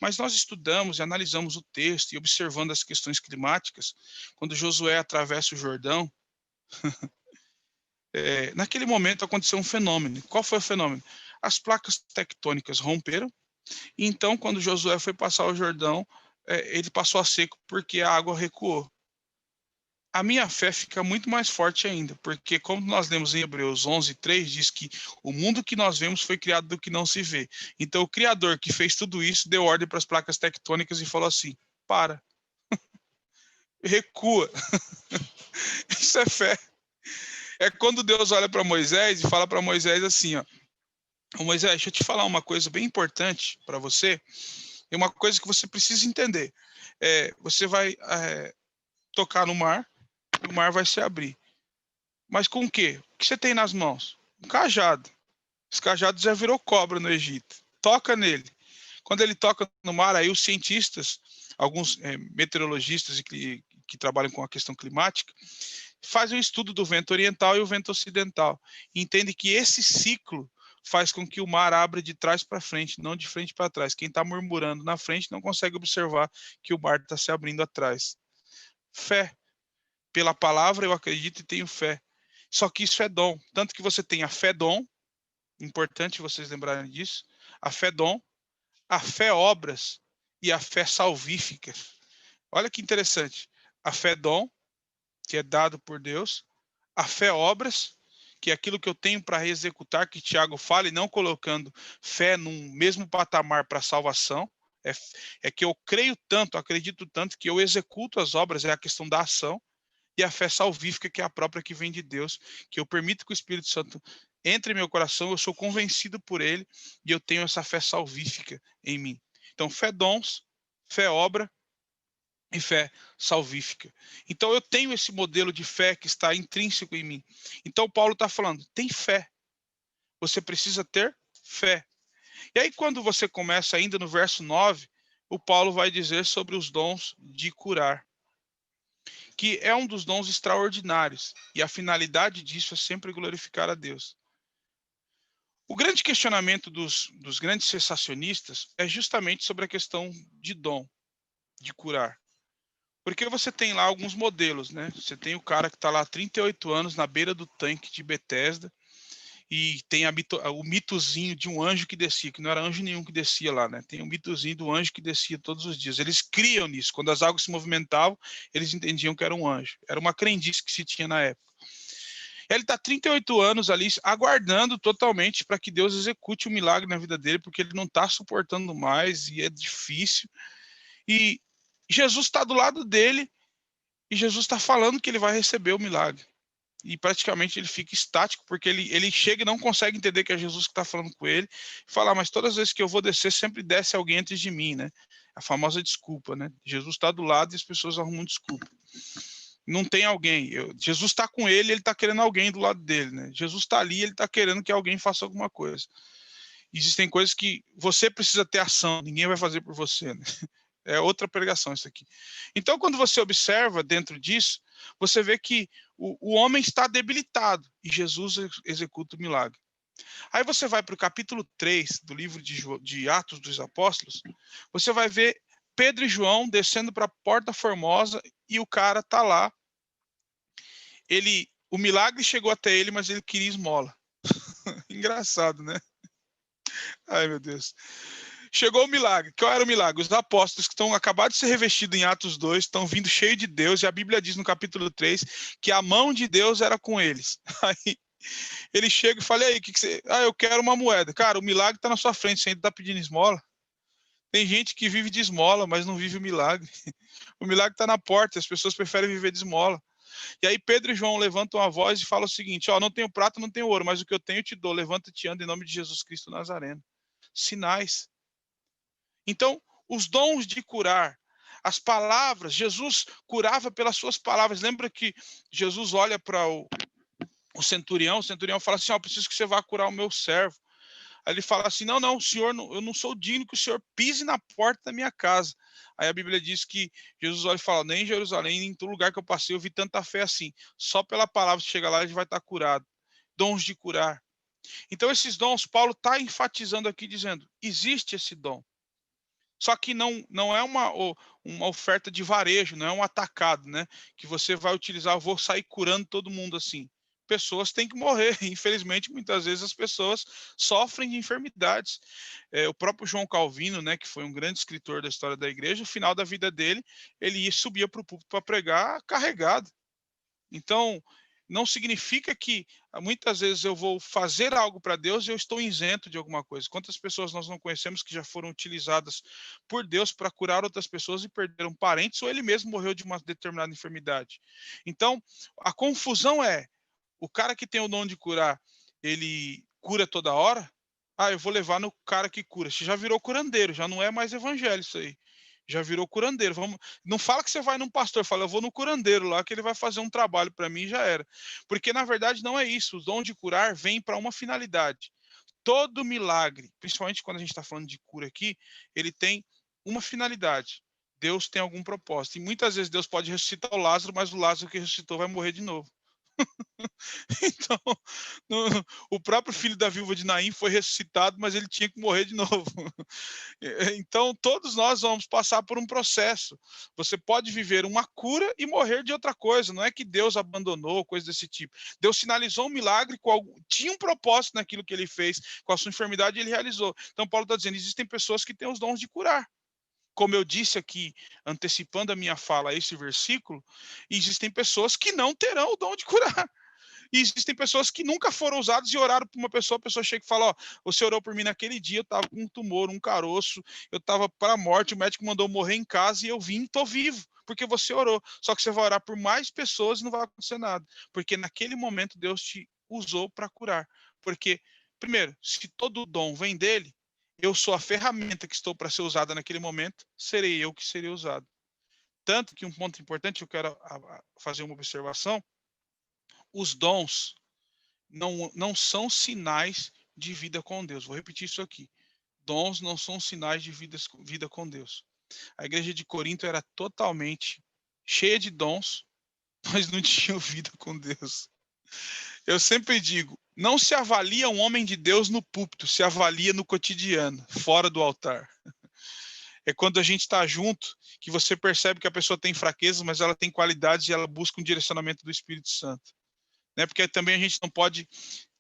mas nós estudamos e analisamos o texto e observando as questões climáticas, quando Josué atravessa o Jordão, naquele momento aconteceu um fenômeno. Qual foi o fenômeno? As placas tectônicas romperam, e então quando Josué foi passar o Jordão, ele passou a seco porque a água recuou. A minha fé fica muito mais forte ainda, porque como nós lemos em Hebreus 11:3, diz que o mundo que nós vemos foi criado do que não se vê. Então o Criador que fez tudo isso deu ordem para as placas tectônicas e falou assim, para, recua. Isso é fé. É quando Deus olha para Moisés e fala para Moisés assim, ó, Moisés, deixa eu te falar uma coisa bem importante para você, é uma coisa que você precisa entender. Você vai tocar no mar, e o mar vai se abrir. Mas com o quê? O que você tem nas mãos? Um cajado. Esse cajado já virou cobra no Egito. Toca nele. Quando ele toca no mar, aí os cientistas, alguns meteorologistas que trabalham com a questão climática, fazem um estudo do vento oriental e o vento ocidental. E entendem que esse ciclo faz com que o mar abra de trás para frente, não de frente para trás. Quem está murmurando na frente não consegue observar que o mar está se abrindo atrás. Fé. Pela palavra eu acredito e tenho fé. Só que isso é dom. Tanto que você tem a fé dom, importante vocês lembrarem disso, a fé dom, a fé obras e a fé salvífica. Olha que interessante. A fé dom, que é dado por Deus, a fé obras, que é aquilo que eu tenho para executar, que Tiago fala, e não colocando fé num mesmo patamar para salvação, é que eu creio tanto, acredito tanto, que eu executo as obras, é a questão da ação, e a fé salvífica, que é a própria que vem de Deus, que eu permito que o Espírito Santo entre em meu coração, eu sou convencido por ele, e eu tenho essa fé salvífica em mim. Então, fé dons, fé obra, e fé salvífica. Então eu tenho esse modelo de fé que está intrínseco em mim. Então Paulo está falando, tem fé. Você precisa ter fé. E aí quando você começa ainda no verso 9, o Paulo vai dizer sobre os dons de curar, que é um dos dons extraordinários. E a finalidade disso é sempre glorificar a Deus. O grande questionamento dos grandes cessacionistas é justamente sobre a questão de dom, de curar. Porque você tem lá alguns modelos, né? Você tem o cara que está lá há 38 anos na beira do tanque de Betesda e tem o mitozinho de um anjo que descia, que não era anjo nenhum que descia lá, né? Tem o mitozinho do anjo que descia todos os dias. Eles criam nisso. Quando as águas se movimentavam, eles entendiam que era um anjo. Era uma crendice que se tinha na época. Ele está 38 anos ali aguardando totalmente para que Deus execute um milagre na vida dele, porque ele não está suportando mais e é difícil. E Jesus está do lado dele e Jesus está falando que ele vai receber o milagre. E praticamente ele fica estático, porque ele chega e não consegue entender que é Jesus que está falando com ele. E fala, mas todas as vezes que eu vou descer, sempre desce alguém antes de mim, né? A famosa desculpa, né? Jesus está do lado e as pessoas arrumam desculpa. Não tem alguém. Jesus está com ele está querendo alguém do lado dele, né? Jesus está ali, ele está querendo que alguém faça alguma coisa. Existem coisas que você precisa ter ação, ninguém vai fazer por você, né? É outra pregação isso aqui. Então, quando você observa dentro disso, você vê que o homem está debilitado e Jesus executa o milagre. Aí você vai para o capítulo 3 do livro de Atos dos Apóstolos, você vai ver Pedro e João descendo para a Porta Formosa e o cara tá lá. O milagre chegou até ele, mas ele queria esmola. Engraçado, né? Ai, meu Deus. Chegou o milagre. Qual era o milagre? Os apóstolos que estão acabados de ser revestidos em Atos 2, estão vindo cheios de Deus, e a Bíblia diz no capítulo 3 que a mão de Deus era com eles. Aí ele chega e fala, e aí, que você... eu quero uma moeda. Cara, o milagre está na sua frente, você ainda está pedindo esmola? Tem gente que vive de esmola, mas não vive o milagre. O milagre está na porta, as pessoas preferem viver de esmola. E aí Pedro e João levantam a voz e falam o seguinte, não tenho prata, não tenho ouro, mas o que eu tenho eu te dou, levanta-te e anda em nome de Jesus Cristo Nazareno. Sinais. Então, os dons de curar, as palavras, Jesus curava pelas suas palavras. Lembra que Jesus olha para o centurião fala assim, eu preciso que você vá curar o meu servo. Aí ele fala assim, não, senhor, eu não sou digno que o senhor pise na porta da minha casa. Aí a Bíblia diz que Jesus olha e fala, nem em Jerusalém, nem em todo lugar que eu passei, eu vi tanta fé assim. Só pela palavra que chega lá, a gente vai estar curado. Dons de curar. Então esses dons, Paulo está enfatizando aqui, dizendo, existe esse dom. Só que não é uma oferta de varejo, não é um atacado, né? Que você vai utilizar, eu vou sair curando todo mundo assim. Pessoas têm que morrer. Infelizmente, muitas vezes as pessoas sofrem de enfermidades. O próprio João Calvino, né, que foi um grande escritor da história da igreja, no final da vida dele, ele subia para o púlpito para pregar carregado. Então, não significa que muitas vezes eu vou fazer algo para Deus e eu estou isento de alguma coisa. Quantas pessoas nós não conhecemos que já foram utilizadas por Deus para curar outras pessoas e perderam parentes ou ele mesmo morreu de uma determinada enfermidade. Então, a confusão é, o cara que tem o dom de curar, ele cura toda hora? Eu vou levar no cara que cura. Você já virou curandeiro, já não é mais evangelho isso aí. Já virou curandeiro. Não fala que você vai num pastor, fala, eu vou no curandeiro lá, que ele vai fazer um trabalho para mim e já era. Porque, na verdade, não é isso. O dom de curar vem para uma finalidade. Todo milagre, principalmente quando a gente está falando de cura aqui, ele tem uma finalidade. Deus tem algum propósito. E muitas vezes Deus pode ressuscitar o Lázaro, mas o Lázaro que ressuscitou vai morrer de novo. Então, o próprio filho da viúva de Naim foi ressuscitado, mas ele tinha que morrer de novo. Então, todos nós vamos passar por um processo. Você pode viver uma cura e morrer de outra coisa. Não é que Deus abandonou, coisa desse tipo. Deus sinalizou um milagre, tinha um propósito naquilo que ele fez, com a sua enfermidade, ele realizou. Então, Paulo está dizendo, existem pessoas que têm os dons de curar. Como eu disse aqui, antecipando a minha fala a esse versículo, existem pessoas que não terão o dom de curar. E existem pessoas que nunca foram usadas e oraram por uma pessoa, a pessoa chega e fala, você orou por mim naquele dia, eu estava com um tumor, um caroço, eu estava para a morte, o médico mandou morrer em casa e eu vim, estou vivo, porque você orou. Só que você vai orar por mais pessoas e não vai acontecer nada, porque naquele momento Deus te usou para curar. Porque, primeiro, se todo o dom vem dele, eu sou a ferramenta que estou para ser usada naquele momento, serei eu que serei usado. Tanto que um ponto importante, eu quero fazer uma observação, os dons não são sinais de vida com Deus. Vou repetir isso aqui. Dons não são sinais de vida com Deus. A igreja de Corinto era totalmente cheia de dons, mas não tinha vida com Deus. Eu sempre digo, não se avalia um homem de Deus no púlpito, se avalia no cotidiano, fora do altar. É quando a gente está junto que você percebe que a pessoa tem fraquezas, mas ela tem qualidades e ela busca um direcionamento do Espírito Santo. Né? Porque também a gente não pode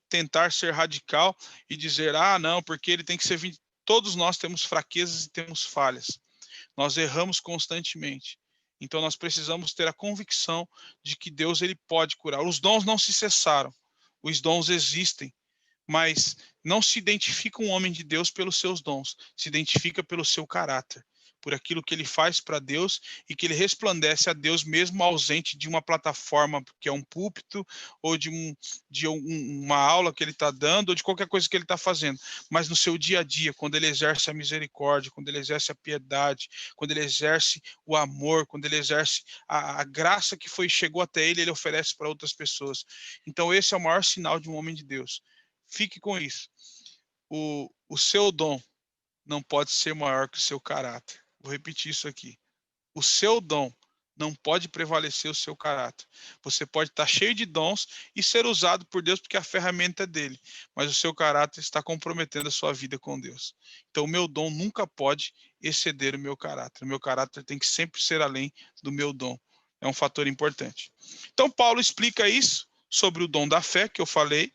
tentar ser radical e dizer, não, porque ele tem que ser... Todos nós temos fraquezas e temos falhas. Nós erramos constantemente. Então nós precisamos ter a convicção de que Deus ele pode curar. Os dons não se cessaram. Os dons existem. Mas não se identifica um homem de Deus pelos seus dons. Se identifica pelo seu caráter. Por aquilo que ele faz para Deus e que ele resplandece a Deus mesmo ausente de uma plataforma que é um púlpito ou de uma aula que ele está dando ou de qualquer coisa que ele está fazendo. Mas no seu dia a dia, quando ele exerce a misericórdia, quando ele exerce a piedade, quando ele exerce o amor, quando ele exerce a graça que chegou até ele, ele oferece para outras pessoas. Então esse é o maior sinal de um homem de Deus. Fique com isso. O seu dom não pode ser maior que o seu caráter. Vou repetir isso aqui. O seu dom Não pode prevalecer o seu caráter. Você pode estar cheio de dons e ser usado por Deus porque a ferramenta é dele, mas o seu caráter está comprometendo a sua vida com Deus. Então, o meu dom nunca pode exceder o meu caráter. O meu caráter tem que sempre ser além do meu dom. É um fator importante. Então, Paulo explica isso sobre o dom da fé, que eu falei,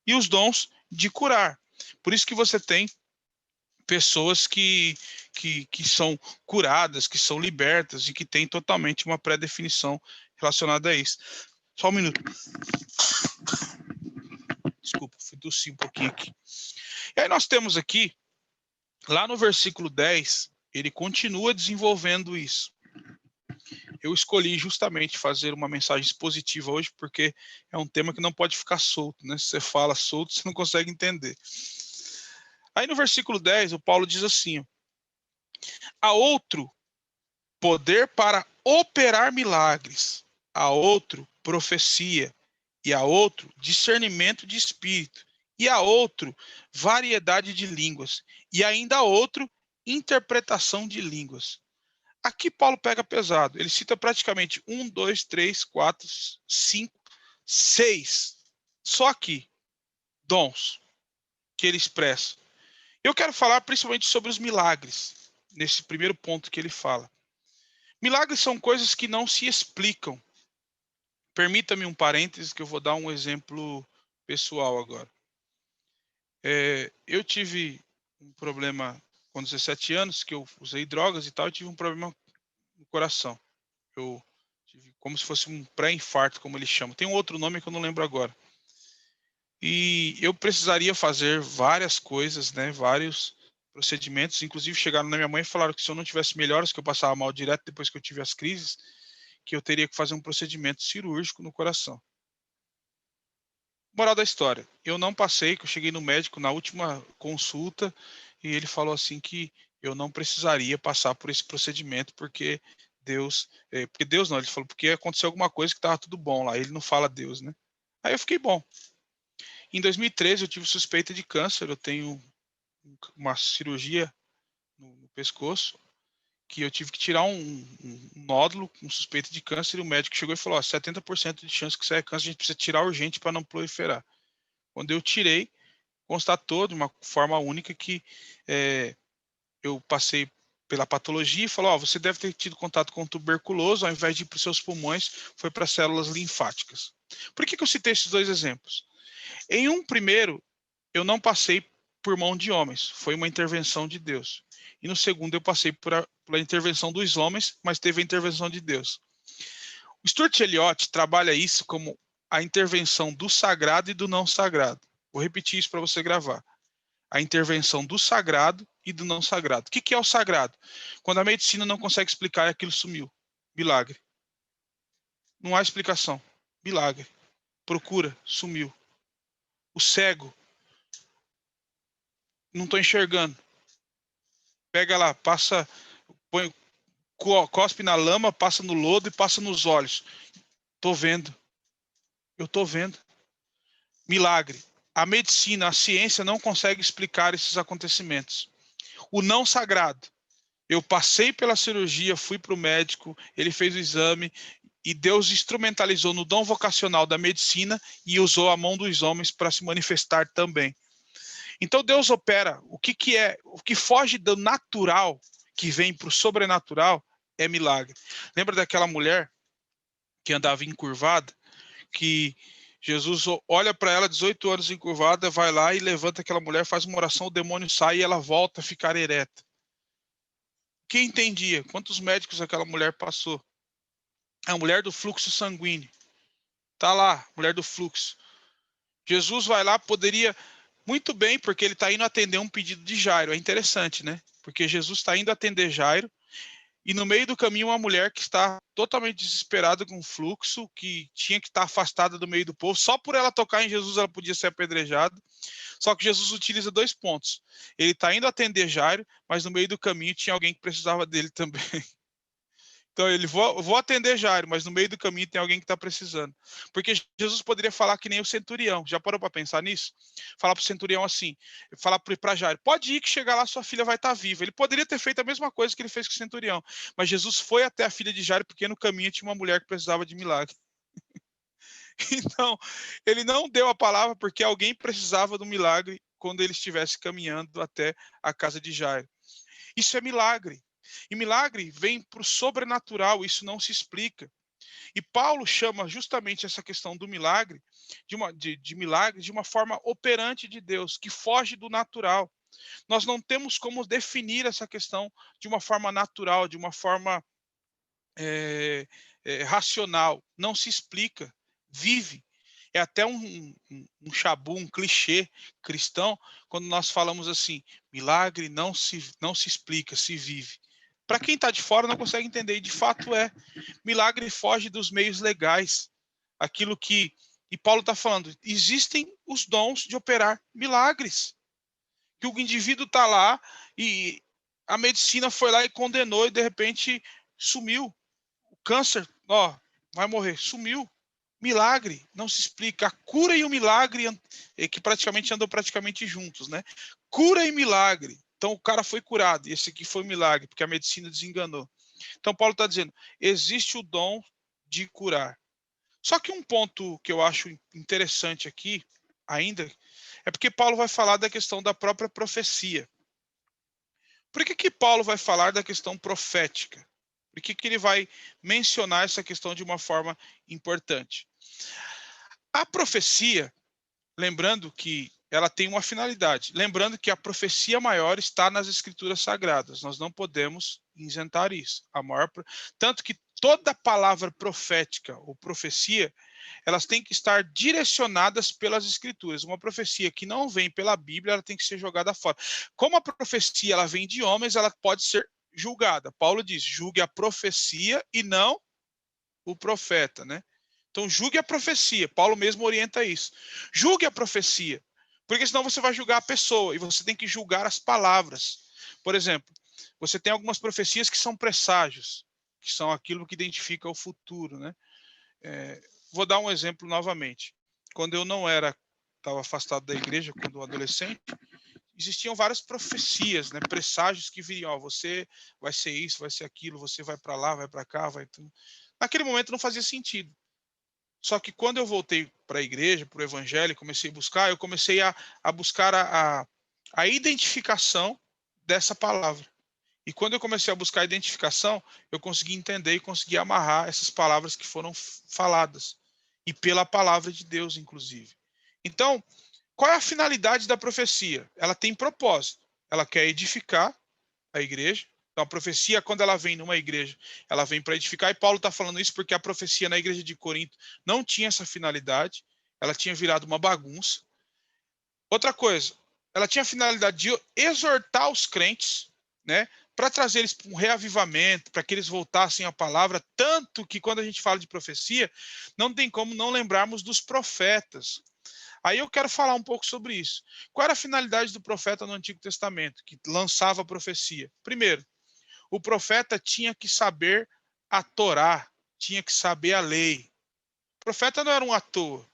e os dons de curar. Por isso que você tem pessoas que são curadas, que são libertas e que têm totalmente uma pré-definição relacionada a isso. Só um minuto. Desculpa, fui tossir um pouquinho aqui. E aí nós temos aqui, lá no versículo 10, ele continua desenvolvendo isso. Eu escolhi justamente fazer uma mensagem expositiva hoje, porque é um tema que não pode ficar solto, né? Se você fala solto, você não consegue entender. Aí no versículo 10, o Paulo diz assim: há outro poder para operar milagres, há outro profecia, e há outro discernimento de espírito, e há outro variedade de línguas, e ainda há outro interpretação de línguas. Aqui Paulo pega pesado, ele cita praticamente 1, 2, 3, 4, 5, 6, só aqui, dons que ele expressa. Eu quero falar principalmente sobre os milagres, nesse primeiro ponto que ele fala. Milagres são coisas que não se explicam. Permita-me um parêntese que eu vou dar um exemplo pessoal agora. Eu tive um problema com 17 anos, que eu usei drogas e tal, e tive um problema no coração. Eu tive como se fosse um pré-infarto, como eles chamam. Tem um outro nome que eu não lembro agora. E eu precisaria fazer várias coisas, né, vários procedimentos. Inclusive chegaram na minha mãe e falaram que se eu não tivesse melhoras, que eu passava mal direto depois que eu tive as crises, que eu teria que fazer um procedimento cirúrgico no coração. Moral da história, eu não passei, que eu cheguei no médico na última consulta e ele falou assim que eu não precisaria passar por esse procedimento porque Deus não, ele falou porque aconteceu alguma coisa que estava tudo bom lá, ele não fala Deus, né? Aí eu fiquei bom. Em 2013 eu tive suspeita de câncer, eu tenho uma cirurgia no pescoço, que eu tive que tirar um nódulo com suspeita de câncer, e o médico chegou e falou, 70% de chance que isso é câncer, a gente precisa tirar urgente para não proliferar. Quando eu tirei, constatou de uma forma única que eu passei pela patologia e falou, você deve ter tido contato com tuberculoso, ao invés de ir para os seus pulmões, foi para células linfáticas. Por que eu citei esses dois exemplos? Em um primeiro, eu não passei por mão de homens, foi uma intervenção de Deus. E no segundo, eu passei pela intervenção dos homens, mas teve a intervenção de Deus. O Stuart Eliot trabalha isso como a intervenção do sagrado e do não sagrado. Vou repetir isso para você gravar. A intervenção do sagrado e do não sagrado. O que é o sagrado? Quando a medicina não consegue explicar, aquilo sumiu. Milagre. Não há explicação. Milagre. Procura, sumiu. O cego, não estou enxergando. Pega lá, passa, põe, cospe na lama, passa no lodo e passa nos olhos. Estou vendo. Eu estou vendo. Milagre. A medicina, a ciência não consegue explicar esses acontecimentos. O não sagrado. Eu passei pela cirurgia, fui para o médico, ele fez o exame e Deus instrumentalizou no dom vocacional da medicina e usou a mão dos homens para se manifestar também. Então Deus opera. O que foge do natural, que vem para o sobrenatural, é milagre. Lembra daquela mulher que andava encurvada, que Jesus olha para ela, 18 anos encurvada, vai lá e levanta aquela mulher, faz uma oração, o demônio sai e ela volta a ficar ereta. Quem entendia? Quantos médicos aquela mulher passou? A mulher do fluxo sanguíneo. Tá lá, mulher do fluxo. Jesus vai lá, poderia muito bem, porque ele está indo atender um pedido de Jairo. É interessante, né? Porque Jesus está indo atender Jairo e no meio do caminho uma mulher que está totalmente desesperada com fluxo, que tinha que estar afastada do meio do povo. Só por ela tocar em Jesus ela podia ser apedrejada. Só que Jesus utiliza 2 pontos. Ele está indo atender Jairo, mas no meio do caminho tinha alguém que precisava dele também. Então ele, vou atender Jairo, mas no meio do caminho tem alguém que está precisando. Porque Jesus poderia falar que nem o centurião. Já parou para pensar nisso? Falar para o centurião assim, falar para Jairo, pode ir que chegar lá sua filha vai estar viva. Ele poderia ter feito a mesma coisa que ele fez com o centurião. Mas Jesus foi até a filha de Jairo porque no caminho tinha uma mulher que precisava de milagre. Então, ele não deu a palavra porque alguém precisava do milagre quando ele estivesse caminhando até a casa de Jairo. Isso é milagre. E milagre vem para o sobrenatural, isso não se explica. E Paulo chama justamente essa questão do milagre, de milagre, de uma forma operante de Deus, que foge do natural. Nós não temos como definir essa questão de uma forma natural, de uma forma racional. Não se explica, vive. É até um chabu, um clichê cristão, quando nós falamos assim, milagre não se explica, se vive. Para quem está de fora não consegue entender, e de fato é. Milagre foge dos meios legais. Aquilo que... E Paulo está falando, existem os dons de operar milagres. Que o indivíduo está lá e a medicina foi lá e condenou e de repente sumiu. O câncer, vai morrer, sumiu. Milagre, não se explica. A cura e o milagre, que praticamente andam juntos, né? Cura e milagre. Então o cara foi curado, e esse aqui foi milagre, porque a medicina desenganou. Então Paulo está dizendo, existe o dom de curar. Só que um ponto que eu acho interessante aqui, ainda, é porque Paulo vai falar da questão da própria profecia. Por que Paulo vai falar da questão profética? Por que ele vai mencionar essa questão de uma forma importante? A profecia, lembrando que ela tem uma finalidade. Lembrando que a profecia maior está nas Escrituras Sagradas. Nós não podemos isentar isso. Tanto que toda palavra profética ou profecia, elas têm que estar direcionadas pelas Escrituras. Uma profecia que não vem pela Bíblia, ela tem que ser jogada fora. Como a profecia ela vem de homens, ela pode ser julgada. Paulo diz, julgue a profecia e não o profeta, né? Então, julgue a profecia. Paulo mesmo orienta isso. Julgue a profecia. Porque senão você vai julgar a pessoa e você tem que julgar as palavras. Por exemplo, você tem algumas profecias que são presságios, que são aquilo que identifica o futuro, né? Vou dar um exemplo novamente. Quando eu estava afastado da igreja, quando adolescente, existiam várias profecias, né? Presságios que viriam, você vai ser isso, vai ser aquilo, você vai para lá, vai para cá, vai tudo. Naquele momento não fazia sentido. Só que quando eu voltei para a igreja, para o evangelho, comecei a buscar, eu comecei a buscar a identificação dessa palavra. E quando eu comecei a buscar a identificação, eu consegui entender e consegui amarrar essas palavras que foram faladas. E pela palavra de Deus, inclusive. Então, qual é a finalidade da profecia? Ela tem propósito. Ela quer edificar a igreja. Então, a profecia, quando ela vem numa igreja, ela vem para edificar. E Paulo está falando isso porque a profecia na igreja de Corinto não tinha essa finalidade. Ela tinha virado uma bagunça. Outra coisa, ela tinha a finalidade de exortar os crentes, né, para trazer eles para um reavivamento, para que eles voltassem à palavra. Tanto que quando a gente fala de profecia, não tem como não lembrarmos dos profetas. Aí eu quero falar um pouco sobre isso. Qual era a finalidade do profeta no Antigo Testamento, que lançava a profecia? Primeiro, o profeta tinha que saber a Torá, tinha que saber a lei. O profeta não era um à toa.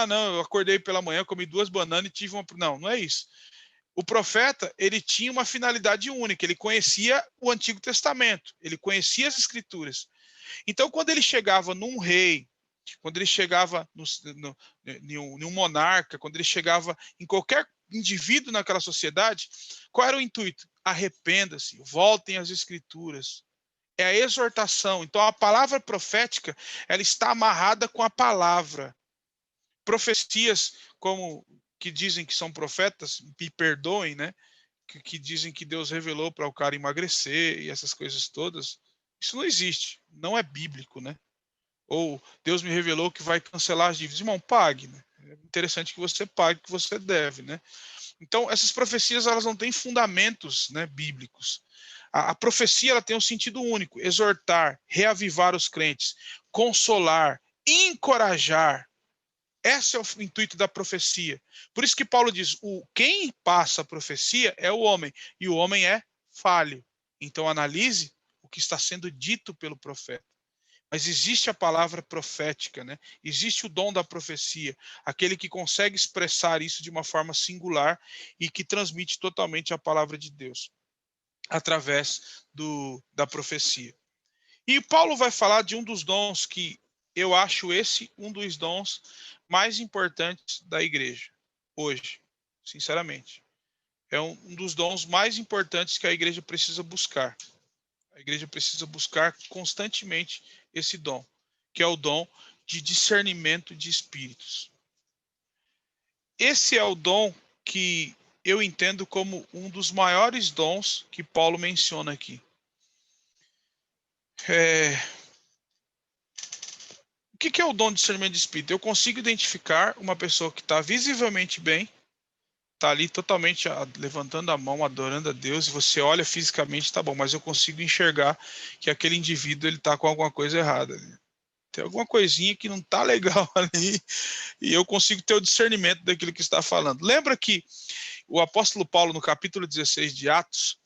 Não, eu acordei pela manhã, comi 2 bananas e tive uma... Não é isso. O profeta, ele tinha uma finalidade única, ele conhecia o Antigo Testamento, ele conhecia as Escrituras. Então, quando ele chegava num rei, quando ele chegava em um monarca, quando ele chegava em qualquer indivíduo naquela sociedade, qual era o intuito? Arrependa-se, voltem às Escrituras. É a exortação. Então, a palavra profética, ela está amarrada com a palavra. Profecias como que dizem que são profetas, me perdoem, né? Que dizem que Deus revelou para o cara emagrecer e essas coisas todas. Isso não existe, não é bíblico, né? Ou Deus me revelou que vai cancelar as dívidas. Irmão, pague, né? É interessante que você pague o que você deve, né? Então, essas profecias, elas não têm fundamentos, né, bíblicos. A profecia, ela tem um sentido único: exortar, reavivar os crentes, consolar, encorajar. Esse é o intuito da profecia. Por isso que Paulo diz, quem passa a profecia é o homem, e o homem é falho. Então analise o que está sendo dito pelo profeta. Mas existe a palavra profética, né? Existe o dom da profecia, aquele que consegue expressar isso de uma forma singular e que transmite totalmente a palavra de Deus através da profecia. E Paulo vai falar de um dos dons que eu acho esse um dos dons mais importantes da igreja hoje, sinceramente. É um dos dons mais importantes que a igreja precisa buscar. A igreja precisa buscar constantemente esse dom, que é o dom de discernimento de espíritos. Esse é o dom que eu entendo como um dos maiores dons que Paulo menciona aqui. O que é o dom de discernimento de espírito? Eu consigo identificar uma pessoa que está visivelmente bem, está ali totalmente levantando a mão, adorando a Deus, e você olha fisicamente, tá bom, mas eu consigo enxergar que aquele indivíduo ele está com alguma coisa errada. Tem alguma coisinha que não está legal ali, e eu consigo ter o discernimento daquilo que está falando. Lembra que o apóstolo Paulo, no capítulo 16 de Atos,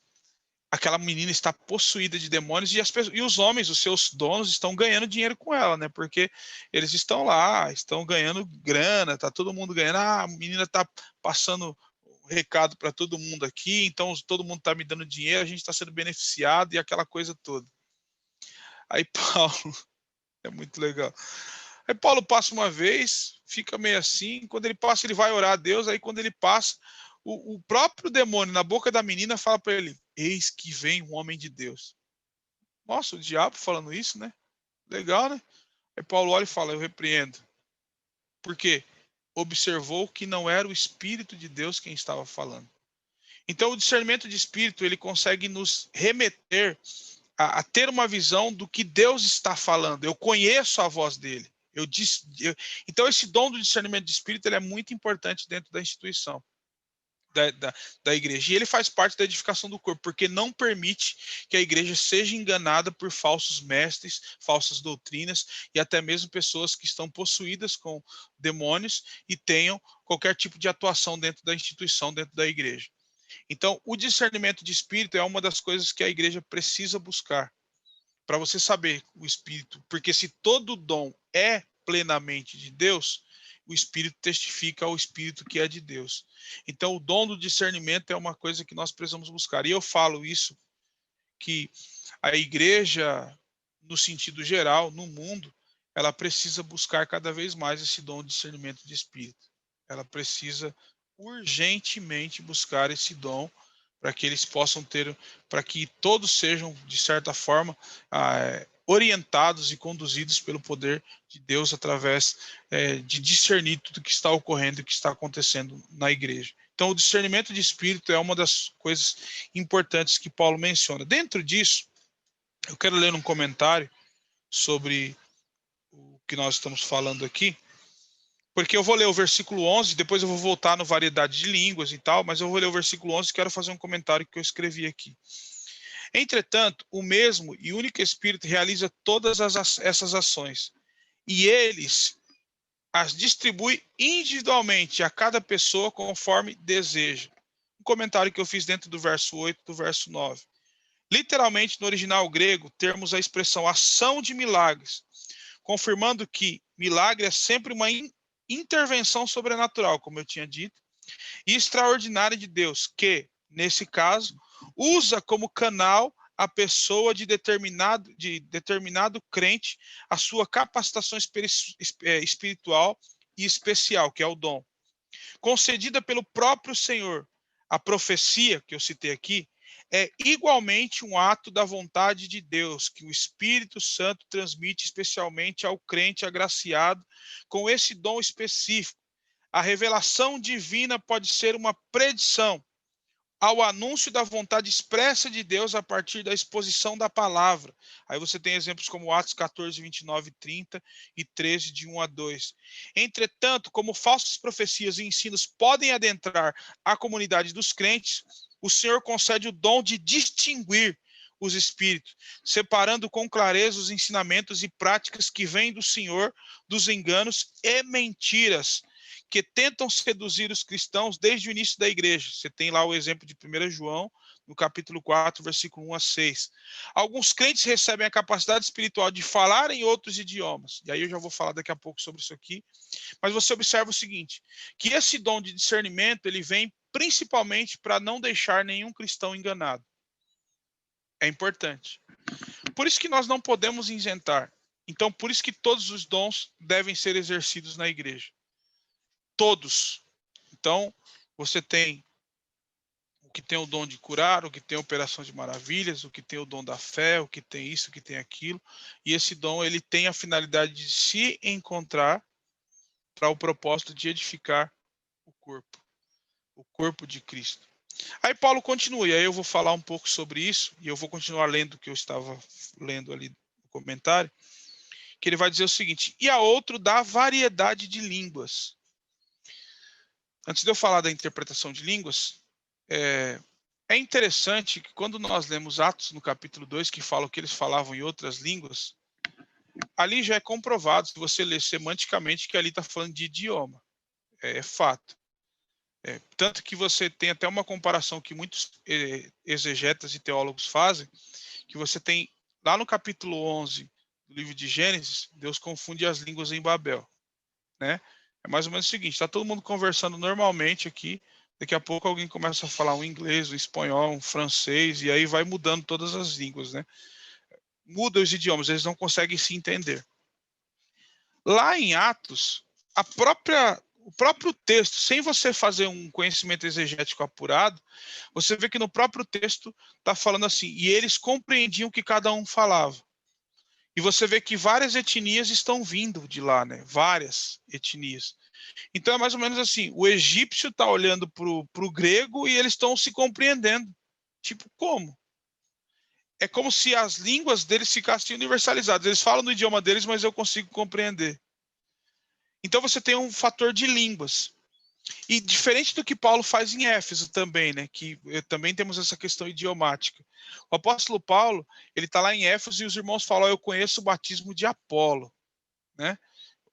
aquela menina está possuída de demônios e os homens, os seus donos, estão ganhando dinheiro com ela, né? Porque eles estão lá, estão ganhando grana, tá todo mundo ganhando. A menina está passando recado para todo mundo aqui, então todo mundo está me dando dinheiro, a gente está sendo beneficiado e aquela coisa toda. Aí Paulo, é muito legal. Aí Paulo passa uma vez, fica meio assim, quando ele passa ele vai orar a Deus, aí quando ele passa, o próprio demônio na boca da menina fala para ele: eis que vem um homem de Deus. Nossa, o diabo falando isso, né? Legal, né? Aí Paulo olha e fala: eu repreendo. Por quê? Observou que não era o Espírito de Deus quem estava falando. Então o discernimento de espírito ele consegue nos remeter a ter uma visão do que Deus está falando. Eu conheço a voz dele. Então esse dom do discernimento de espírito ele é muito importante dentro da instituição. Da igreja. E ele faz parte da edificação do corpo, porque não permite que a igreja seja enganada por falsos mestres, falsas doutrinas e até mesmo pessoas que estão possuídas com demônios e tenham qualquer tipo de atuação dentro da instituição, dentro da igreja. Então, o discernimento de espírito é uma das coisas que a igreja precisa buscar para você saber o espírito, porque se todo dom é plenamente de Deus, o Espírito testifica ao Espírito que é de Deus. Então, o dom do discernimento é uma coisa que nós precisamos buscar. E eu falo isso, que a igreja, no sentido geral, no mundo, ela precisa buscar cada vez mais esse dom de discernimento de Espírito. Ela precisa urgentemente buscar esse dom para que eles possam ter, para que todos sejam, de certa forma, orientados e conduzidos pelo poder de Deus através de discernir tudo que está ocorrendo e que está acontecendo na igreja. Então, o discernimento de espírito é uma das coisas importantes que Paulo menciona. Dentro disso, eu quero ler um comentário sobre o que nós estamos falando aqui, porque eu vou ler o versículo 11, depois eu vou voltar no variedade de línguas e tal, mas eu vou ler o versículo 11 e quero fazer um comentário que eu escrevi aqui. Entretanto, o mesmo e único Espírito realiza todas essas ações, e eles as distribui individualmente a cada pessoa conforme deseja. Um comentário que eu fiz dentro do verso 8 do verso 9. Literalmente, no original grego, temos a expressão ação de milagres, confirmando que milagre é sempre uma intervenção sobrenatural, como eu tinha dito, e extraordinária de Deus, que, nesse caso, usa como canal a pessoa de determinado crente, a sua capacitação espiritual e especial, que é o dom. Concedida pelo próprio Senhor. A profecia, que eu citei aqui, é igualmente um ato da vontade de Deus, que o Espírito Santo transmite especialmente ao crente agraciado com esse dom específico. A revelação divina pode ser uma predição ao anúncio da vontade expressa de Deus a partir da exposição da palavra. Aí você tem exemplos como Atos 14, 29, 30 e 13, de 1 a 2. Entretanto, como falsas profecias e ensinos podem adentrar a comunidade dos crentes, o Senhor concede o dom de distinguir os espíritos, separando com clareza os ensinamentos e práticas que vêm do Senhor, dos enganos e mentiras que tentam seduzir os cristãos desde o início da igreja. Você tem lá o exemplo de 1 João, no capítulo 4, versículo 1 a 6. Alguns crentes recebem a capacidade espiritual de falar em outros idiomas. E aí eu já vou falar daqui a pouco sobre isso aqui. Mas você observa o seguinte, que esse dom de discernimento, ele vem principalmente para não deixar nenhum cristão enganado. É importante. Por isso que nós não podemos isentar. Então, por isso que todos os dons devem ser exercidos na igreja. Todos. Então, você tem o que tem o dom de curar, o que tem a operação de maravilhas, o que tem o dom da fé, o que tem isso, o que tem aquilo. E esse dom, ele tem a finalidade de se encontrar para o propósito de edificar o corpo de Cristo. Aí Paulo continua, e aí eu vou falar um pouco sobre isso, e eu vou continuar lendo o que eu estava lendo ali no comentário, que ele vai dizer o seguinte, e a outro dá variedade de línguas. Antes de eu falar da interpretação de línguas, é interessante que quando nós lemos Atos no capítulo 2, que falam que eles falavam em outras línguas, ali já é comprovado, se você ler semanticamente, que ali está falando de idioma. É fato. Tanto que você tem até uma comparação que muitos exegetas e teólogos fazem, que você tem lá no capítulo 11 do livro de Gênesis, Deus confunde as línguas em Babel, né? É mais ou menos o seguinte, está todo mundo conversando normalmente aqui, daqui a pouco alguém começa a falar um inglês, um espanhol, um francês, e aí vai mudando todas as línguas, né? Muda os idiomas, eles não conseguem se entender. Lá em Atos, o próprio texto, sem você fazer um conhecimento exegético apurado, você vê que no próprio texto está falando assim, e eles compreendiam o que cada um falava. E você vê que várias etnias estão vindo de lá, né? Várias etnias. Então é mais ou menos assim, o egípcio está olhando para o grego e eles estão se compreendendo. Tipo, como? É como se as línguas deles ficassem universalizadas. Eles falam no idioma deles, mas eu consigo compreender. Então você tem um fator de línguas. E diferente do que Paulo faz em Éfeso também, né? Que também temos essa questão idiomática. O apóstolo Paulo, ele está lá em Éfeso e os irmãos falam, eu conheço o batismo de Apolo, né?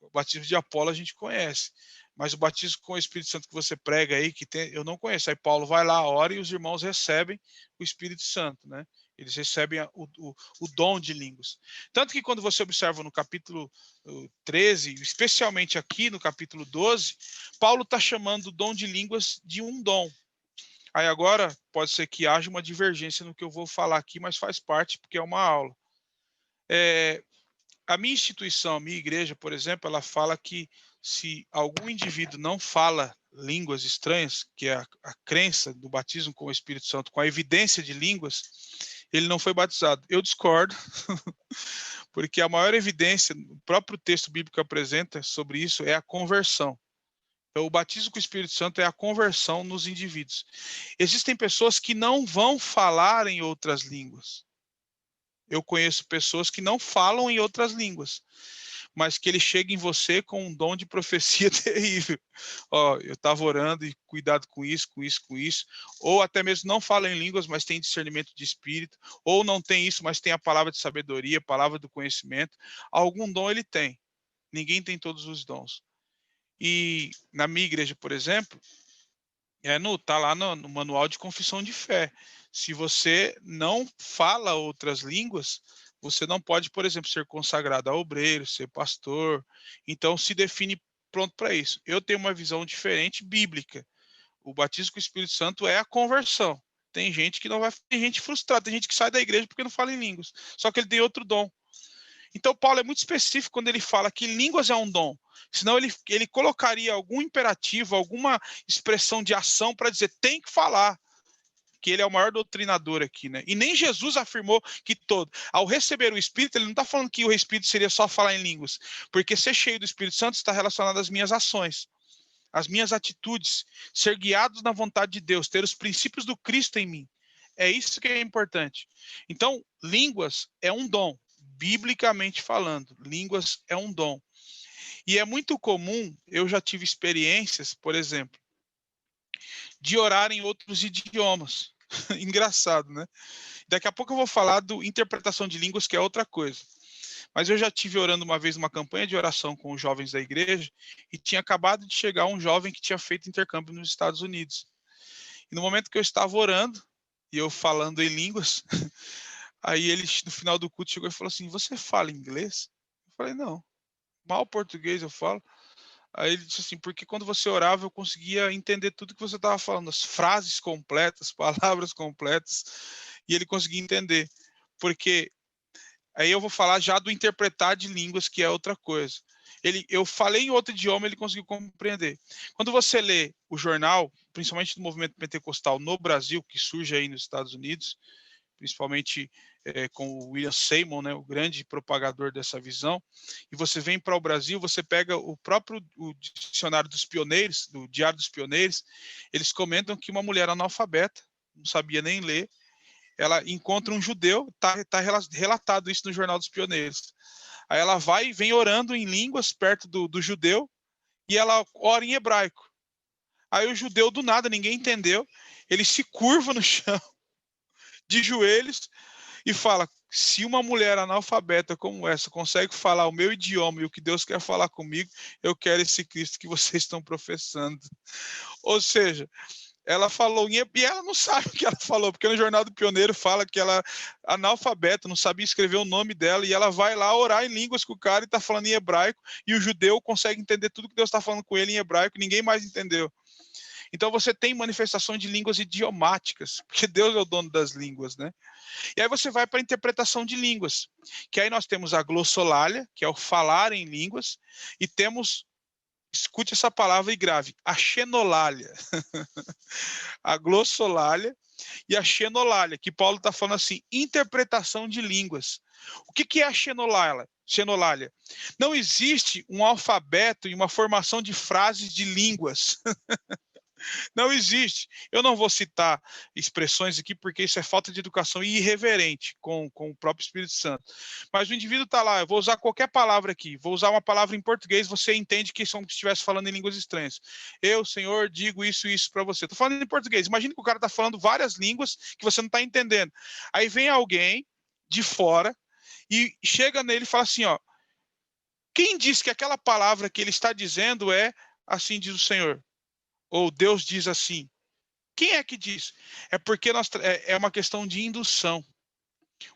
O batismo de Apolo a gente conhece. Mas o batismo com o Espírito Santo que você prega aí, eu não conheço. Aí Paulo vai lá, ora e os irmãos recebem o Espírito Santo, né? Eles recebem o dom de línguas. Tanto que quando você observa no capítulo 13, especialmente aqui no capítulo 12, Paulo está chamando o dom de línguas de um dom. Aí agora pode ser que haja uma divergência no que eu vou falar aqui, mas faz parte porque é uma aula. A minha instituição, a minha igreja, por exemplo, ela fala que se algum indivíduo não fala línguas estranhas, que é a crença do batismo com o Espírito Santo, com a evidência de línguas, ele não foi batizado. Eu discordo, porque a maior evidência, o próprio texto bíblico apresenta sobre isso, é a conversão. Então, o batismo com o Espírito Santo é a conversão nos indivíduos. Existem pessoas que não vão falar em outras línguas. Eu conheço pessoas que não falam em outras línguas, mas que ele chega em você com um dom de profecia terrível. Ó, eu estava orando e cuidado com isso, com isso, com isso. Ou até mesmo não fala em línguas, mas tem discernimento de espírito. Ou não tem isso, mas tem a palavra de sabedoria, a palavra do conhecimento. Algum dom ele tem. Ninguém tem todos os dons. E na minha igreja, por exemplo, tá lá no manual de confissão de fé. Se você não fala outras línguas, você não pode, por exemplo, ser consagrado a obreiro, ser pastor. Então, se define pronto para isso. Eu tenho uma visão diferente bíblica. O batismo com o Espírito Santo é a conversão. Tem gente que não vai, tem gente frustrada, tem gente que sai da igreja porque não fala em línguas. Só que ele tem outro dom. Então, Paulo é muito específico quando ele fala que línguas é um dom. Senão ele colocaria algum imperativo, alguma expressão de ação para dizer tem que falar. Que ele é o maior doutrinador aqui, né? E nem Jesus afirmou que ao receber o Espírito, ele não está falando que o Espírito seria só falar em línguas. Porque ser cheio do Espírito Santo está relacionado às minhas ações, às minhas atitudes, ser guiados na vontade de Deus, ter os princípios do Cristo em mim. É isso que é importante. Então, línguas é um dom. Biblicamente falando, línguas é um dom. E é muito comum, eu já tive experiências, por exemplo, de orar em outros idiomas. Engraçado, né? Daqui a pouco eu vou falar do interpretação de línguas, que é outra coisa. Mas eu já tive orando uma vez uma campanha de oração com os jovens da igreja e tinha acabado de chegar um jovem que tinha feito intercâmbio nos Estados Unidos. E no momento que eu estava orando, e eu falando em línguas, aí ele, no final do culto, chegou e falou assim, você fala inglês? Eu falei, não, mal português eu falo. Aí ele disse assim, porque quando você orava eu conseguia entender tudo que você estava falando, as frases completas, palavras completas, e ele conseguia entender. Porque aí eu vou falar já do interpretar de línguas, que é outra coisa. Eu falei em outro idioma, ele conseguiu compreender. Quando você lê o jornal, principalmente do movimento pentecostal no Brasil, que surge aí nos Estados Unidos, principalmente com o William Seymour, né, o grande propagador dessa visão, e você vem para o Brasil, você pega o dicionário dos pioneiros, do Diário dos Pioneiros, eles comentam que uma mulher analfabeta, não sabia nem ler, ela encontra um judeu, tá relatado isso no Jornal dos Pioneiros. Aí ela vai e vem orando em línguas perto do judeu, e ela ora em hebraico. Aí o judeu, do nada, ninguém entendeu, ele se curva no chão, de joelhos, e fala, se uma mulher analfabeta como essa consegue falar o meu idioma e o que Deus quer falar comigo, eu quero esse Cristo que vocês estão professando. Ou seja, ela falou, e ela não sabe o que ela falou, porque no Jornal do Pioneiro fala que ela é analfabeta, não sabia escrever o nome dela, e ela vai lá orar em línguas com o cara e está falando em hebraico, e o judeu consegue entender tudo que Deus está falando com ele em hebraico, ninguém mais entendeu. Então você tem manifestação de línguas idiomáticas, porque Deus é o dono das línguas, né? E aí você vai para a interpretação de línguas, que aí nós temos a glossolalia, que é o falar em línguas, e temos, escute essa palavra e grave, a xenolalia. A glossolalia e a xenolalia, que Paulo está falando assim, interpretação de línguas. O que é a xenolalia? Não existe um alfabeto e uma formação de frases de línguas. Não existe. Eu não vou citar expressões aqui, porque isso é falta de educação e irreverente com o próprio Espírito Santo. Mas o indivíduo está lá, eu vou usar qualquer palavra aqui, vou usar uma palavra em português, você entende que são como se estivesse falando em línguas estranhas. Eu, Senhor, digo isso e isso para você. Estou falando em português. Imagina que o cara está falando várias línguas que você não está entendendo. Aí vem alguém de fora e chega nele e fala assim, ó, quem diz que aquela palavra que ele está dizendo é assim diz o Senhor? Ou Deus diz assim. Quem é que diz? É porque é uma questão de indução.